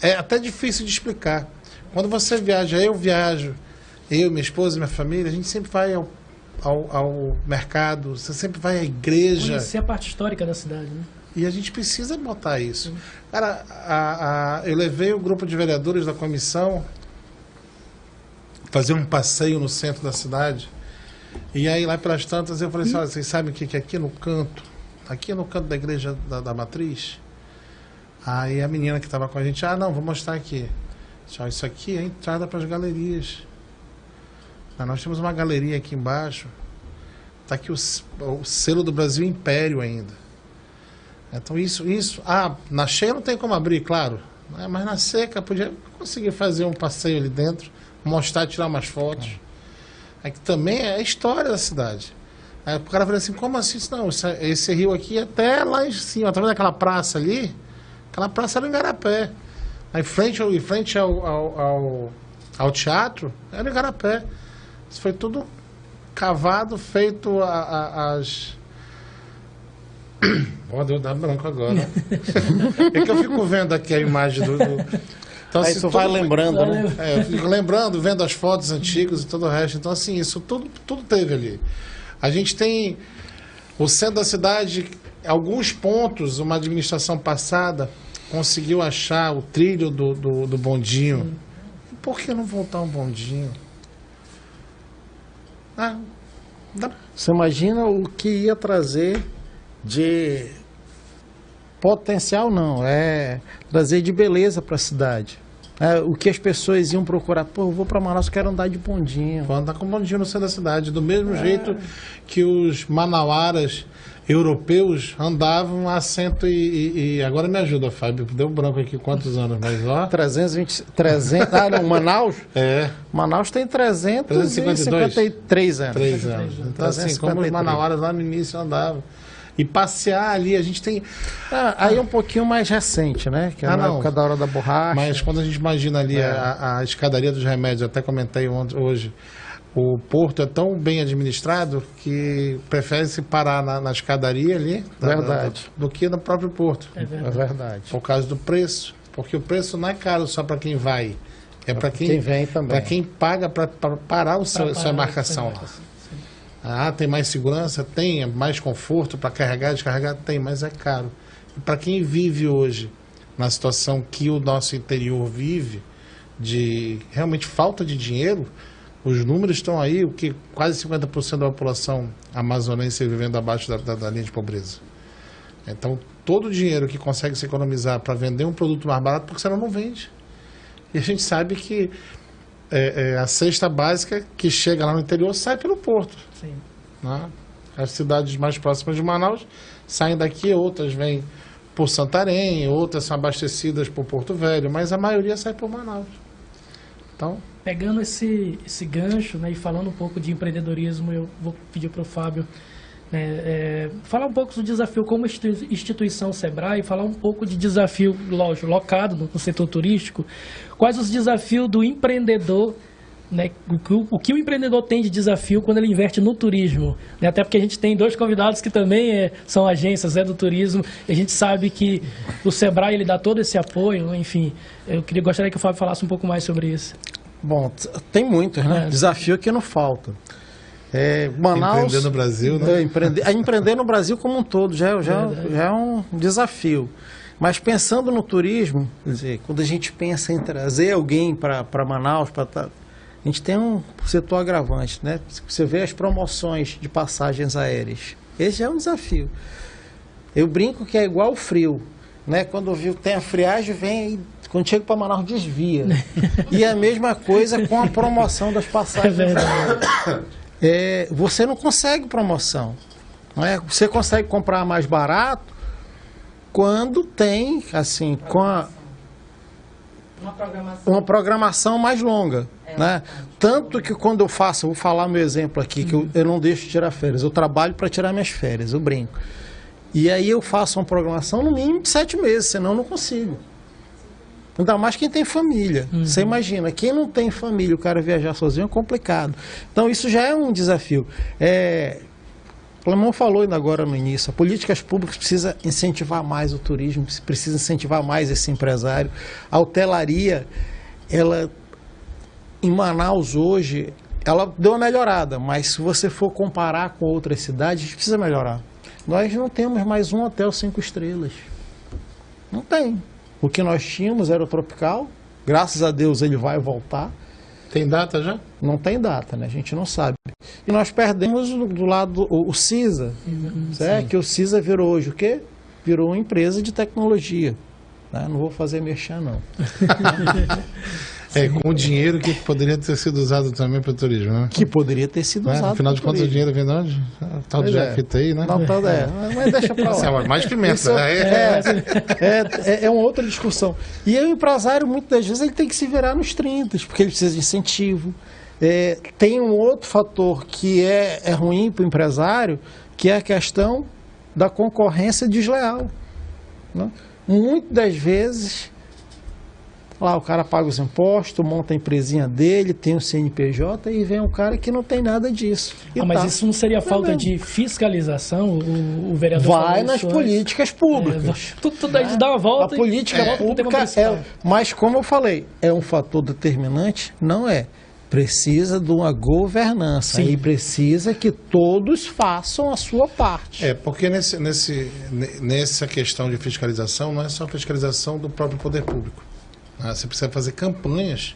é até difícil de explicar. Quando você viaja, eu, minha esposa e minha família, a gente sempre vai ao mercado, você sempre vai à igreja. Conhecer a parte histórica da cidade, né? E a gente precisa botar isso. Cara, eu levei o grupo de vereadores da comissão fazer um passeio no centro da cidade. E aí, lá pelas tantas, eu falei assim, olha, vocês sabem o que é aqui no canto da igreja da Matriz? Aí a menina que estava com a gente, não, vou mostrar aqui. Isso aqui é a entrada para as galerias. Nós temos uma galeria aqui embaixo. Está aqui o selo do Brasil Império ainda. Então isso, na cheia não tem como abrir, claro. Mas na seca podia conseguir fazer um passeio ali dentro, mostrar, tirar umas fotos. Aqui também é a história da cidade. Aí o cara falou assim, como assim? Não, esse rio aqui até lá em cima, tá vendo aquela praça ali? Aquela praça era em Igarapé. Aí em frente ao teatro, era em Igarapé. Isso foi tudo cavado, feito as... Deu dar branco agora. É que eu fico vendo aqui a imagem do... Então, aí tu vai lembrando, né? Eu fico lembrando, vendo as fotos antigas e todo o resto. Então, assim, isso tudo teve ali. A gente tem o centro da cidade, alguns pontos, uma administração passada conseguiu achar o trilho do bondinho. Por que não voltar um bondinho? Você imagina o que ia trazer de potencial, não, trazer de beleza para a cidade. O que as pessoas iam procurar, eu vou para Manaus, quero andar de bondinho. Vou andar com bondinho no centro da cidade, do mesmo jeito que os manauaras europeus andavam a cento e agora me ajuda, Fábio, deu branco aqui quantos anos, mas ó... 300, não, Manaus? Manaus tem 353 anos. 3 anos. Então, assim, como os manauaras lá no início andavam. E passear ali, a gente tem... aí é um pouquinho mais recente, né? Que é na época da Hora da Borracha. Mas quando a gente imagina ali a escadaria dos remédios, até comentei hoje, o porto é tão bem administrado que prefere-se parar na escadaria ali do que no próprio porto. É verdade. Por causa do preço. Porque o preço não é caro só para quem vai. É para quem vem também. Para quem paga para parar sua embarcação lá. Tem mais segurança? Tem. Mais conforto para carregar e descarregar? Tem, mas é caro. E para quem vive hoje na situação que o nosso interior vive, de realmente falta de dinheiro, os números estão aí, o que quase 50% da população amazonense vivendo abaixo da linha de pobreza. Então, todo o dinheiro que consegue se economizar para vender um produto mais barato, porque senão não vende. E a gente sabe que a cesta básica que chega lá no interior sai pelo porto. Sim. Né? As cidades mais próximas de Manaus saem daqui, outras vêm por Santarém, outras são abastecidas por Porto Velho, mas a maioria sai por Manaus. Então... Pegando esse gancho, né, e falando um pouco de empreendedorismo, eu vou pedir para o Fábio falar um pouco do desafio como instituição Sebrae, falar um pouco de desafio, lógico, locado no setor turístico. Quais os desafios do empreendedor, né, o que o empreendedor tem de desafio quando ele investe no turismo, né? Até porque a gente tem 2 convidados que também são agências do turismo, e a gente sabe que o Sebrae ele dá todo esse apoio, enfim. Eu gostaria que o Fábio falasse um pouco mais sobre isso. Bom, tem muitos, né? Desafio que não falta. Manaus, empreender no Brasil, né? Empreender no Brasil como um todo já é um desafio. Mas pensando no turismo, quer dizer, quando a gente pensa em trazer alguém para Manaus, a gente tem um setor agravante, né? Você vê as promoções de passagens aéreas. Esse já é um desafio. Eu brinco que é igual o frio, né? Quando tem a friagem, vem... Quando chega para Manaus, desvia. E a mesma coisa com a promoção das passagens. É verdade. Você não consegue promoção. Não é? Você consegue comprar mais barato quando tem, assim, com uma programação mais longa. Né? Tanto que quando eu faço, vou falar meu exemplo aqui, que eu não deixo de tirar férias. Eu trabalho para tirar minhas férias, eu brinco. E aí eu faço uma programação no mínimo de 7 meses, senão eu não consigo. Ainda mais quem tem família. Você imagina, quem não tem família, o cara viajar sozinho é complicado. Então isso já é um desafio. O Lemão falou ainda agora no início, as políticas públicas precisam incentivar mais o turismo, precisa incentivar mais esse empresário. A hotelaria, ela em Manaus hoje, ela deu uma melhorada, mas se você for comparar com outras cidades, a gente precisa melhorar. Nós não temos mais um hotel 5 estrelas. Não tem. O que nós tínhamos era o Tropical, graças a Deus ele vai voltar. Tem data já? Não tem data, né? A gente não sabe. E nós perdemos do lado o CISA, certo? Que o CISA virou hoje o quê? Virou uma empresa de tecnologia. Né? Não vou fazer merchan, não. Com o dinheiro que poderia ter sido usado também para o turismo, né? Que poderia ter sido usado. Afinal de contas, o dinheiro vem de onde? Tal de Jafita aí, né? Não, mas deixa para lá. Mais pimenta. É uma outra discussão. E o empresário, muitas das vezes, ele tem que se virar nos 30, porque ele precisa de incentivo. Tem um outro fator que é ruim para o empresário, que é a questão da concorrência desleal. Né? Muitas das vezes, lá o cara paga os impostos, monta a empresinha dele, tem o CNPJ e vem um cara que não tem nada disso. Mas isso não seria falta de fiscalização? O vereador vai nas políticas públicas. Tudo aí dá uma volta. A política pública mas como eu falei, é um fator determinante? Não é. Precisa de uma governança. Sim. E precisa que todos façam a sua parte. Porque nessa questão de fiscalização, não é só fiscalização do próprio poder público. Você precisa fazer campanhas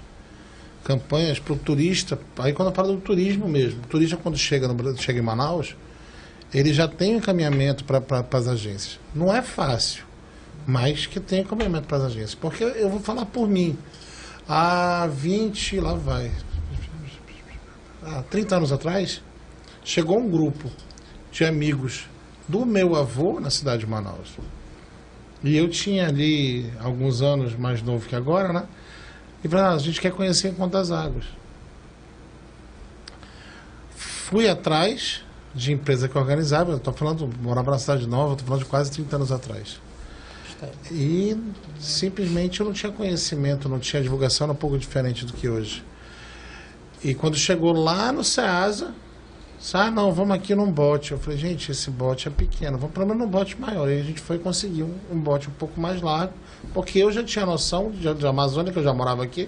para o turista. Aí quando eu falo do turismo mesmo, o turista quando chega em Manaus, ele já tem um encaminhamento para as agências. Não é fácil, mas que tem encaminhamento para as agências. Porque eu vou falar por mim. Há 30 anos atrás, chegou um grupo de amigos do meu avô na cidade de Manaus. E eu tinha ali alguns anos mais novo que agora, né? E falei, a gente quer conhecer Encontro das Águas. Fui atrás de empresa que organizava, eu estou falando, morava na Cidade Nova, estou falando de quase 30 anos atrás. E simplesmente eu não tinha conhecimento, não tinha divulgação, era um pouco diferente do que hoje. E quando chegou lá no Ceasa, não, vamos aqui num bote. Eu falei, gente, esse bote é pequeno, vamos pelo menos num bote maior. E a gente foi conseguir um bote um pouco mais largo, porque eu já tinha noção de Amazônia, que eu já morava aqui,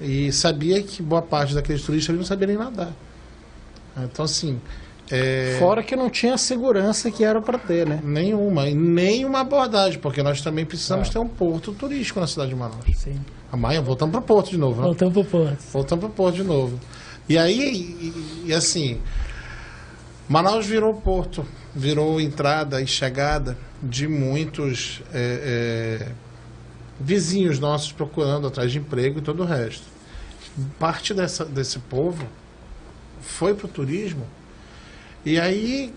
e sabia que boa parte daqueles turistas não sabiam nem nadar. Então, assim... Fora que não tinha a segurança que era para ter, né? Nenhuma abordagem, porque nós também precisamos ter um porto turístico na cidade de Manaus. Sim. Voltamos para o porto de novo. Né? Voltamos para o porto de novo. E aí, assim, Manaus virou porto, virou entrada e chegada de muitos vizinhos nossos procurando atrás de emprego e todo o resto. Parte desse povo foi para o turismo e aí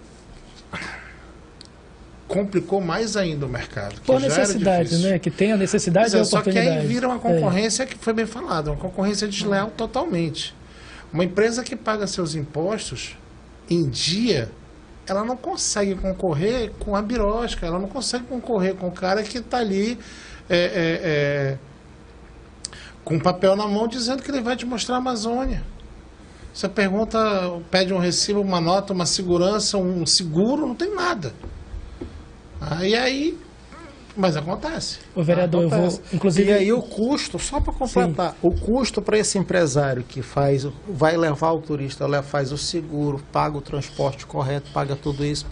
complicou mais ainda o mercado. Por necessidade, né? Que tem a necessidade e a oportunidade. Só que aí vira uma concorrência que foi bem falada, uma concorrência desleal totalmente. Uma empresa que paga seus impostos em dia, ela não consegue concorrer com a birosca, ela não consegue concorrer com o cara que está ali com um papel na mão dizendo que ele vai te mostrar a Amazônia. Você pergunta, pede um recibo, uma nota, uma segurança, um seguro, não tem nada. Mas acontece. O vereador, eu vou, inclusive... E aí o custo, só para completar, o custo para esse empresário que vai levar o turista, faz o seguro, paga o transporte correto, paga tudo isso,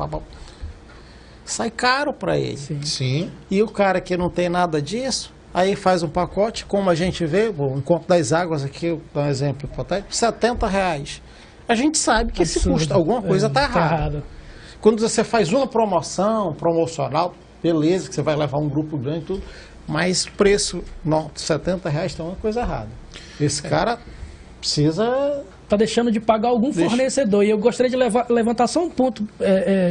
sai caro para ele. Sim. E o cara que não tem nada disso, aí faz um pacote, como a gente vê, o Encontro das Águas aqui, eu dou um exemplo hipotético, R$70. A gente sabe que esse custo, alguma coisa está errada. Quando você faz uma promocional, beleza, que você vai levar um grupo grande e tudo, mas preço, R$70 tem uma coisa errada. Esse cara precisa está deixando de pagar algum fornecedor. E eu gostaria de levantar só um ponto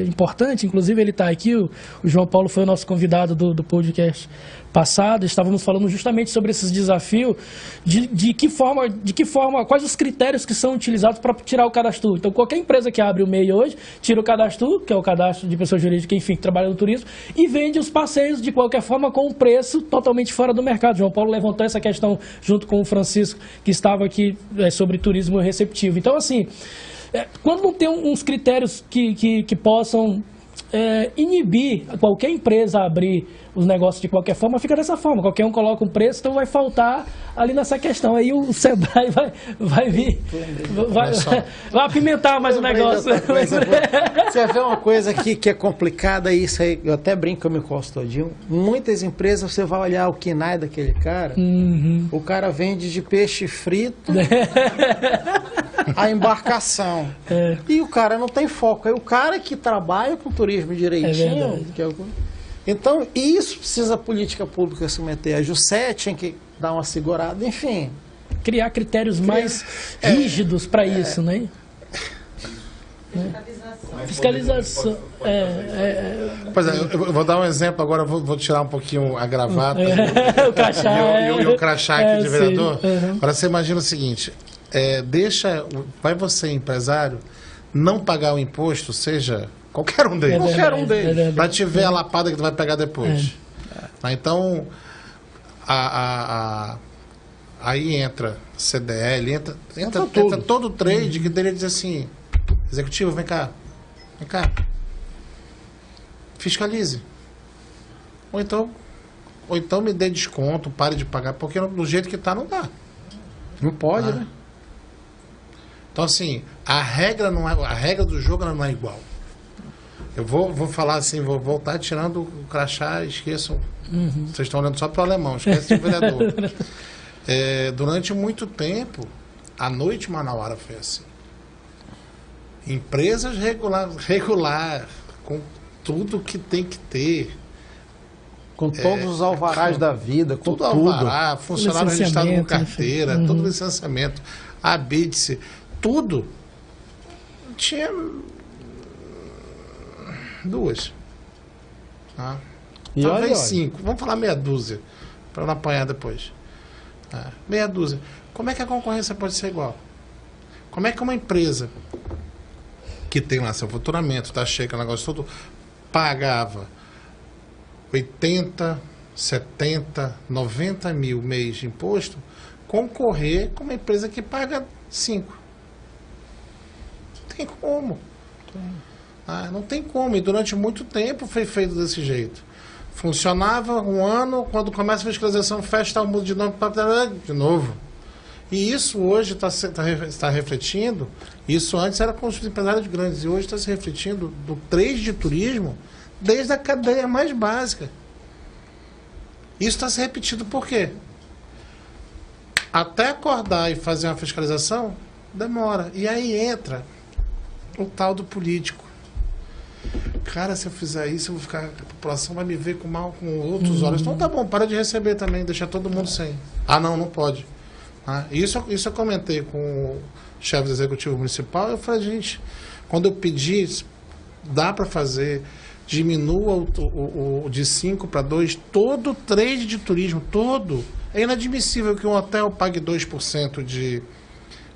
importante, inclusive ele está aqui, o João Paulo foi o nosso convidado do podcast passado, estávamos falando justamente sobre esses desafios, de que forma, quais os critérios que são utilizados para tirar o cadastro. Então, qualquer empresa que abre o MEI hoje, tira o cadastro, que é o cadastro de pessoa jurídica, enfim, que trabalha no turismo, e vende os passeios de qualquer forma com um preço totalmente fora do mercado. João Paulo levantou essa questão junto com o Francisco, que estava aqui sobre turismo receptivo. Então, assim, quando não tem uns critérios que possam inibir qualquer empresa a abrir os negócios de qualquer forma, fica dessa forma. Qualquer um coloca um preço, então vai faltar ali nessa questão. Aí o Sebrae vai vir, vai apimentar mais o negócio. Você vê uma coisa aqui que é complicada, isso aí, eu até brinco, eu me encosto todinho. Muitas empresas, você vai olhar o KNAI daquele cara, o cara vende de peixe frito a embarcação. E o cara não tem foco. Aí o cara que trabalha com turismo direitinho, então, isso precisa a política pública se meter. A Jusce tinha que dar uma segurada, enfim. Criar critérios mais rígidos para isso, né? Fiscalização. Pois é, eu vou dar um exemplo agora, vou tirar um pouquinho a gravata o crachá, e o crachá aqui de vereador. Uhum. Agora você imagina o seguinte, vai você, empresário, não pagar o imposto, seja qualquer um deles. Para te ver a lapada que tu vai pegar depois. Então, aí entra CDL, entra todo o trade que deveria dizer assim, executivo, vem cá, fiscalize. Ou então me dê desconto, pare de pagar, porque do jeito que está não dá. Não pode, né? Então, assim, a regra do jogo não é igual. Eu vou falar assim, vou voltar tirando o crachá, esqueçam. Vocês estão olhando só para o alemão, esquece o vereador. Durante muito tempo, a noite manauara foi assim. Empresas regular, com tudo que tem que ter. Com todos os alvarás da vida, com tudo. Alvará, funcionário registrado com carteira, todo licenciamento, a BITSE, tudo. Tinha 2. Talvez 5. Vamos falar meia dúzia, para não apanhar depois. Meia dúzia. Como é que a concorrência pode ser igual? Como é que uma empresa que tem lá seu faturamento, tá cheio, o negócio todo, pagava 80, 70, 90 mil mês de imposto, concorrer com uma empresa que paga 5? Não tem como. Não tem como. E durante muito tempo foi feito desse jeito. Funcionava um ano, quando começa a fiscalização, fecha o mundo de novo. E isso hoje está refletindo, isso antes era com os empresários grandes, e hoje está se refletindo do trade de turismo desde a cadeia mais básica. Isso está se repetindo por quê? Até acordar e fazer uma fiscalização, demora. E aí entra o tal do político. Cara, se eu fizer isso, eu vou ficar, a população vai me ver com outros olhos. Então tá bom, para de receber também, deixa todo mundo sem. Não pode. Isso eu comentei com o chefe do executivo municipal. Eu falei, gente, quando eu pedi, dá para fazer, diminua o de 5 para 2, todo trade de turismo, todo. É inadmissível que um hotel pague 2% de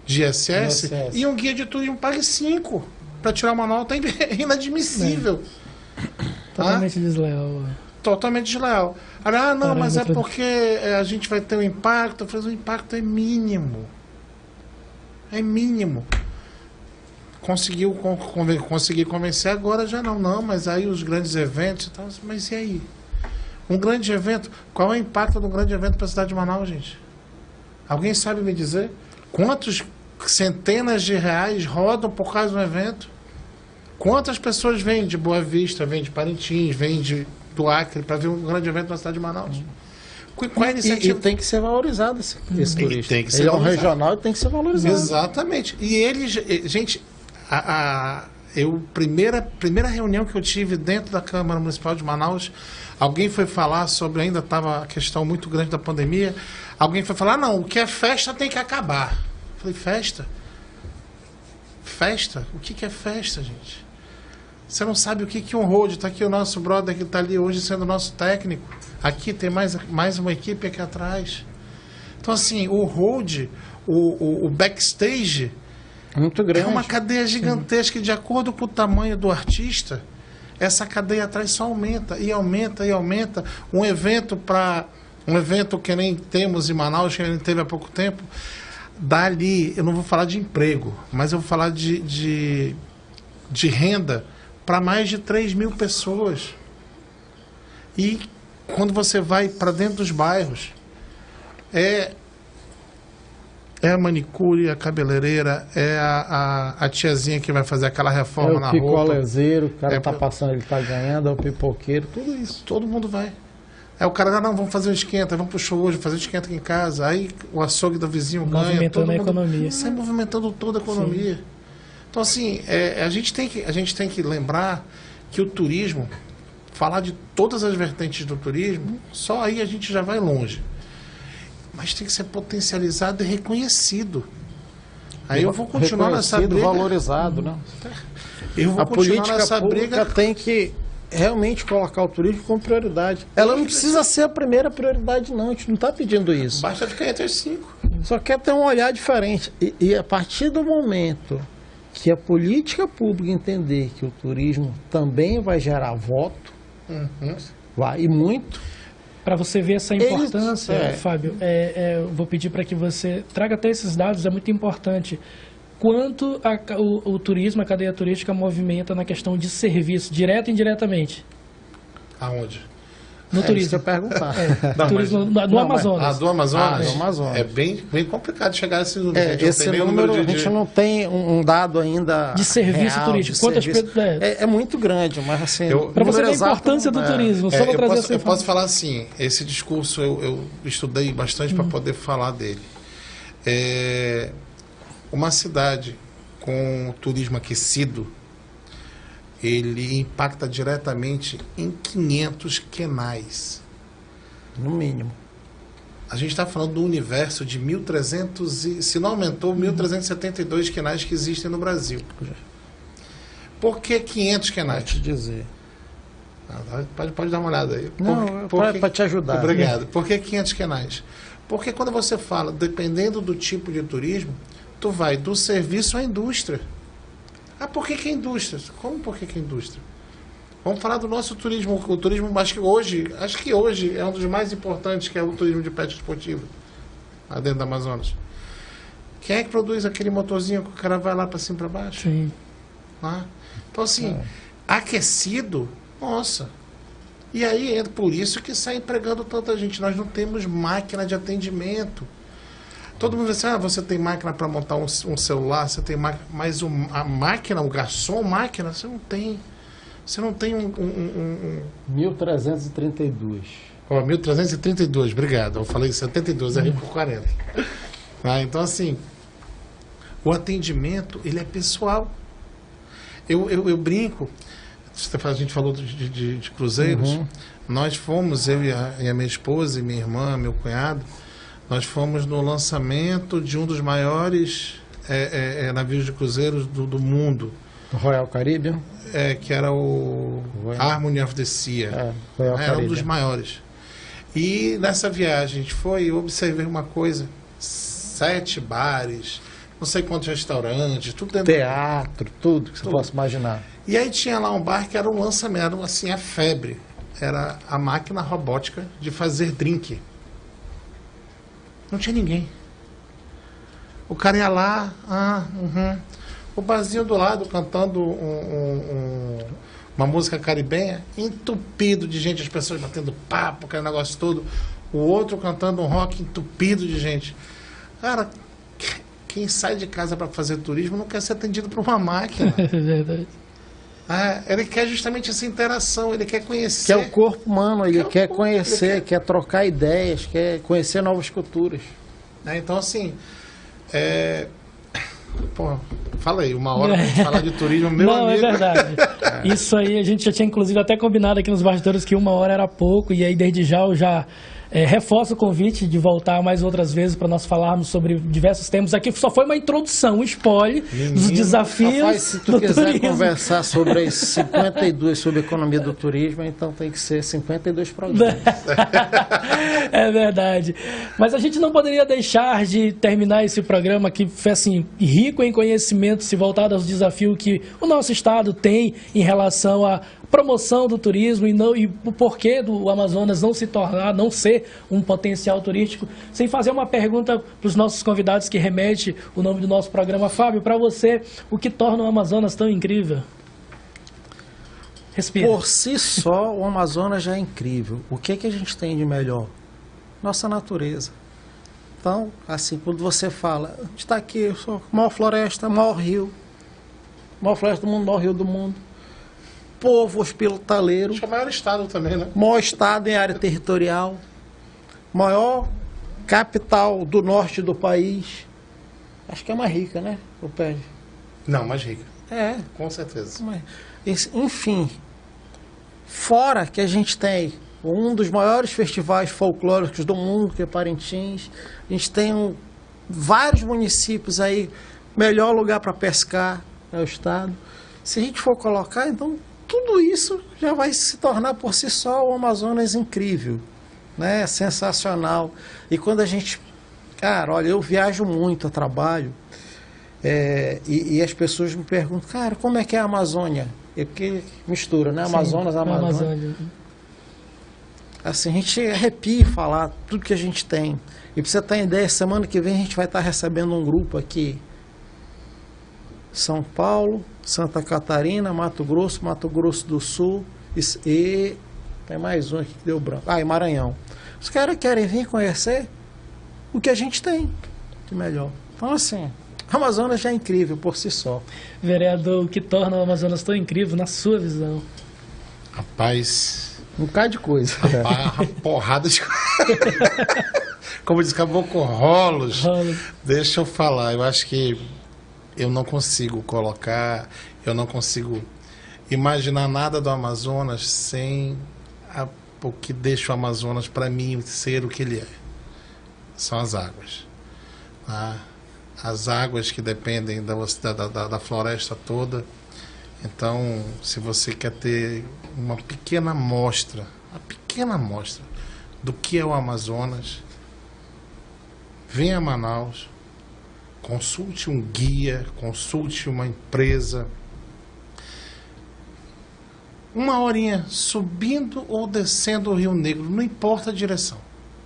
ISS e um guia de turismo pague 5%. Para tirar uma nota é inadmissível. Totalmente desleal. Totalmente desleal. Não, mas é porque a gente vai ter um impacto. Eu falei, o impacto é mínimo. É mínimo. Consegui convencer, agora já não. Não, mas aí os grandes eventos e tal. Mas e aí? Um grande evento, qual é o impacto de um grande evento para a cidade de Manaus, gente? Alguém sabe me dizer? Quantos centenas de reais rodam por causa do evento? Quantas pessoas vêm de Boa Vista, vêm de Parintins, vêm do Acre para ver um grande evento na cidade de Manaus? Qual é a iniciativa? E tem que ser valorizado esse turista. Tem que ser ele valorizado. É um regional e tem que ser valorizado. Exatamente. E eles, gente, primeira reunião que eu tive dentro da Câmara Municipal de Manaus, alguém foi falar sobre, ainda estava a questão muito grande da pandemia, alguém foi falar, não, o que é festa tem que acabar. Eu falei, festa? festa. O que é festa, gente? Você não sabe o que é um road. Está aqui o nosso brother que está ali hoje sendo nosso técnico. Aqui tem mais uma equipe aqui atrás. Então, assim, o road, o backstage... Muito grande. É uma cadeia gigantesca. De acordo com o tamanho do artista, essa cadeia atrás só aumenta e aumenta e aumenta. Um evento que nem temos em Manaus, que a gente teve há pouco tempo, dali, eu não vou falar de emprego, mas eu vou falar de renda para mais de 3 mil pessoas. E quando você vai para dentro dos bairros, é a manicure, a cabeleireira, é a tiazinha que vai fazer aquela reforma na roupa. É o picolezeiro, o cara tá passando, ele tá ganhando, é o pipoqueiro, tudo isso. Todo mundo vai. Aí o cara, não, vamos fazer um esquenta, vamos pro show hoje, fazer um esquenta aqui em casa. Aí o açougue do vizinho ganha. Movimentando a economia. Sai movimentando toda a economia. Sim. Então, assim, a gente tem que lembrar que o turismo, falar de todas as vertentes do turismo, só aí a gente já vai longe. Mas tem que ser potencializado e reconhecido. Aí eu vou continuar nessa briga. Valorizado, né? Eu vou continuar nessa briga. Tem que realmente colocar o turismo como prioridade. Ela não precisa ser a primeira prioridade, não. A gente não está pedindo isso. Basta ficar entre as 5. Só quer ter um olhar diferente. E a partir do momento que a política pública entender que o turismo também vai gerar voto, vai, e muito... Para você ver essa importância, Fábio, eu vou pedir para que você traga até esses dados, é muito importante. Quanto o turismo, a cadeia turística movimenta na questão de serviço, direto e indiretamente? Aonde? No turismo. Isso que eu ia perguntar. Turismo do Amazonas. Do Amazonas? Do Amazonas. É bem complicado chegar a esse número. Esse número a gente não tem um dado ainda de serviço real, turístico. É muito grande, mas assim... Para você ver a importância do turismo, só para trazer essa informação. Eu posso falar assim, esse discurso eu estudei bastante para poder falar dele. Uma cidade com turismo aquecido, ele impacta diretamente em 500 quenais. No mínimo. A gente está falando do universo de 1.300, se não aumentou, 1.372 quenais que existem no Brasil. Por que 500 quenais? Vou te dizer. Pode dar uma olhada aí. Não, para te ajudar. Obrigado. Por que 500 quenais? Porque quando você fala, dependendo do tipo de turismo, tu vai do serviço à indústria. Por que é indústria? Como por que é indústria? Vamos falar do nosso turismo, o turismo, acho que hoje é um dos mais importantes, que é o turismo de pesca esportiva, lá dentro do Amazonas. Quem é que produz aquele motorzinho que o cara vai lá para cima e para baixo? Sim. Então, assim, aquecido, nossa. E aí é por isso que sai empregando tanta gente. Nós não temos máquina de atendimento. Todo mundo diz assim, você tem máquina para montar um celular, você tem máquina, mas a máquina, o garçom, máquina, você não tem. Você não tem 1.332. 1.332, obrigado. Eu falei 72, errei por 40. Então, assim, o atendimento, ele é pessoal. Eu brinco, a gente falou de cruzeiros, nós fomos, eu e a minha esposa, e minha irmã, meu cunhado, nós fomos no lançamento de um dos maiores navios de cruzeiros do mundo. Royal Caribbean? Que era o Harmony of the Sea. Era um dos maiores. E nessa viagem a gente foi, eu observei uma coisa, 7 bares, não sei quantos restaurantes, tudo dentro teatro, tudo que você possa imaginar. E aí tinha lá um bar que era um lançamento, era assim, a febre. Era a máquina robótica de fazer drink. Não tinha ninguém. O cara ia lá, o barzinho do lado cantando uma música caribenha, entupido de gente, as pessoas batendo papo, aquele negócio todo. O outro cantando um rock entupido de gente. Cara, quem sai de casa para fazer turismo não quer ser atendido por uma máquina. É verdade. Ele quer justamente essa interação, ele quer conhecer. Quer o corpo humano, ele quer conhecer, quer trocar ideias, quer conhecer novas culturas. Então, assim, fala aí, uma hora pra gente falar de turismo, meu amigo. Não, é verdade. Isso aí, a gente já tinha inclusive até combinado aqui nos bastidores que 1 hora era pouco, e aí desde já eu já Reforço o convite de voltar mais outras vezes para nós falarmos sobre diversos temas. Aqui só foi uma introdução, um spoiler dos desafios. Rapaz, se tu quiser conversar sobre as 52 sobre a economia do turismo, então tem que ser 52 programas. É verdade. Mas a gente não poderia deixar de terminar esse programa que foi assim, rico em conhecimento, se voltado aos desafios que o nosso estado tem em relação à promoção do turismo e o porquê do Amazonas não ser um potencial turístico, sem fazer uma pergunta para os nossos convidados que remete o nome do nosso programa. Fábio, para você, o que torna o Amazonas tão incrível? Respira. Por si só, o Amazonas já é incrível. O que a gente tem de melhor? Nossa natureza. Então, assim, quando você fala, a gente está aqui, maior floresta, maior floresta do mundo, maior rio do mundo. Povo hospitaleiro. Acho que é o maior estado também, né? Maior estado em área territorial. Maior capital do norte do país. Acho que é mais rica, né? O pé. Não, mais rica. É. Com certeza. Enfim, fora que a gente tem um dos maiores festivais folclóricos do mundo, que é Parintins. A gente tem vários municípios aí, melhor lugar para pescar é o estado. Se a gente for colocar, então, tudo isso já vai se tornar por si só o Amazonas incrível, né? Sensacional. E quando a gente... Cara, olha, eu viajo muito a trabalho e as pessoas me perguntam, cara, como é que é a Amazônia? É porque mistura, né? Amazonas, Amazônia. Assim, a gente arrepia falar tudo que a gente tem. E para você ter ideia, semana que vem a gente vai estar recebendo um grupo aqui. São Paulo, Santa Catarina, Mato Grosso do Sul e tem mais um aqui que deu branco. E Maranhão. Os caras querem vir conhecer o que a gente tem de melhor. Então, assim, o Amazonas já é incrível por si só. Vereador, o que torna o Amazonas tão incrível na sua visão? Rapaz... Um bocado de coisa. Uma porrada de como diz Caboclo, rolos. Deixa eu falar, eu acho que eu não consigo imaginar nada do Amazonas sem o que deixa o Amazonas, para mim, ser o que ele é. São as águas. Tá? As águas que dependem da floresta toda. Então, se você quer ter uma pequena amostra do que é o Amazonas, venha a Manaus, consulte um guia, consulte uma empresa. Uma horinha subindo ou descendo o Rio Negro, não importa a direção,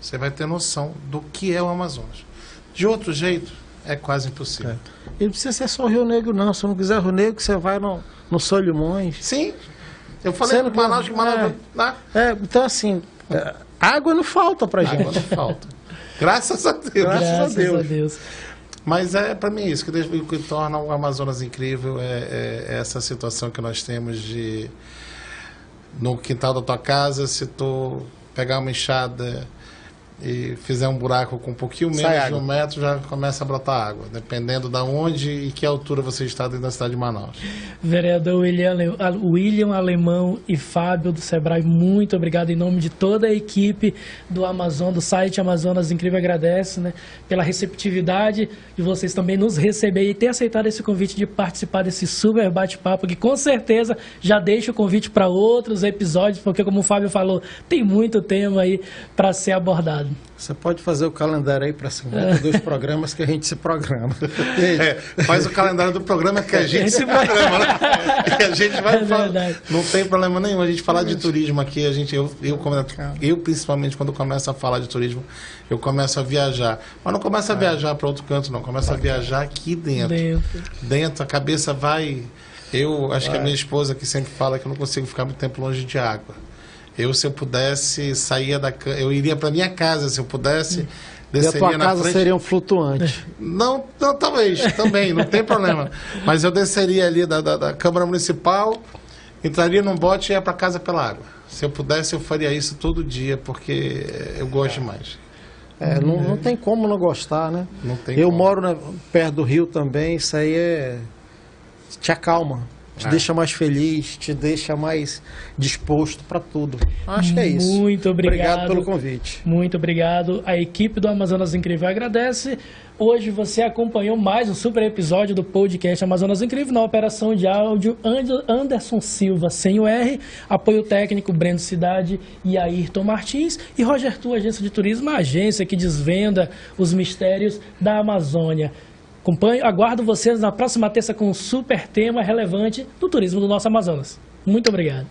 você vai ter noção do que é o Amazonas. De outro jeito, é quase impossível. E não precisa ser só o Rio Negro, não. Se não quiser Rio Negro, você vai no Solimões. Sim, eu falei no Manaus de Manaus. Então, assim, água não falta pra gente. Água não falta. Graças a Deus. Graças a Deus. Mas para mim isso, o que torna o Amazonas incrível é essa situação que nós temos de, no quintal da tua casa, se tu pegar uma enxada e fizer um buraco com um pouquinho menos de 1 metro, já começa a brotar água, dependendo de onde e que altura você está dentro da cidade de Manaus. Vereador William Alemão e Fábio do Sebrae, muito obrigado em nome de toda a equipe do Amazon, do site Amazonas Incrível, agradece, né, pela receptividade de vocês também nos receber e ter aceitado esse convite de participar desse super bate-papo, que com certeza já deixa o convite para outros episódios, porque como o Fábio falou, tem muito tema aí para ser abordado. Você pode fazer o calendário aí para 52 programas que a gente se programa. Faz o calendário do programa que a gente se programa, né? E a gente vai falar. Não tem problema nenhum a gente falar de turismo aqui. Eu principalmente, quando começo a falar de turismo, eu começo a viajar. Mas não começo a viajar para outro canto, não. Começo a viajar aqui dentro. A cabeça vai... Eu acho que a minha esposa que sempre fala que eu não consigo ficar muito tempo longe de água. Se eu pudesse, saía eu iria para minha casa, se eu pudesse, desceria na frente. E a tua casa seria um flutuante? Não, talvez, também, não tem problema. Mas eu desceria ali da Câmara Municipal, entraria num bote e ia para casa pela água. Se eu pudesse, eu faria isso todo dia, porque eu gosto demais. Não tem como não gostar, né? Não tem eu como. Moro perto do rio também, isso aí te acalma. te deixa mais feliz, te deixa mais disposto para tudo. Acho que é isso. Muito obrigado. Obrigado pelo convite. Muito obrigado. A equipe do Amazonas Incrível agradece. Hoje você acompanhou mais um super episódio do podcast Amazonas Incrível, na operação de áudio Anderson Silva, sem o R, apoio técnico Breno Cidade e Ayrton Martins, e Roger Tu, agência de turismo, a agência que desvenda os mistérios da Amazônia. Aguardo vocês na próxima terça com um super tema relevante do turismo do nosso Amazonas. Muito obrigado.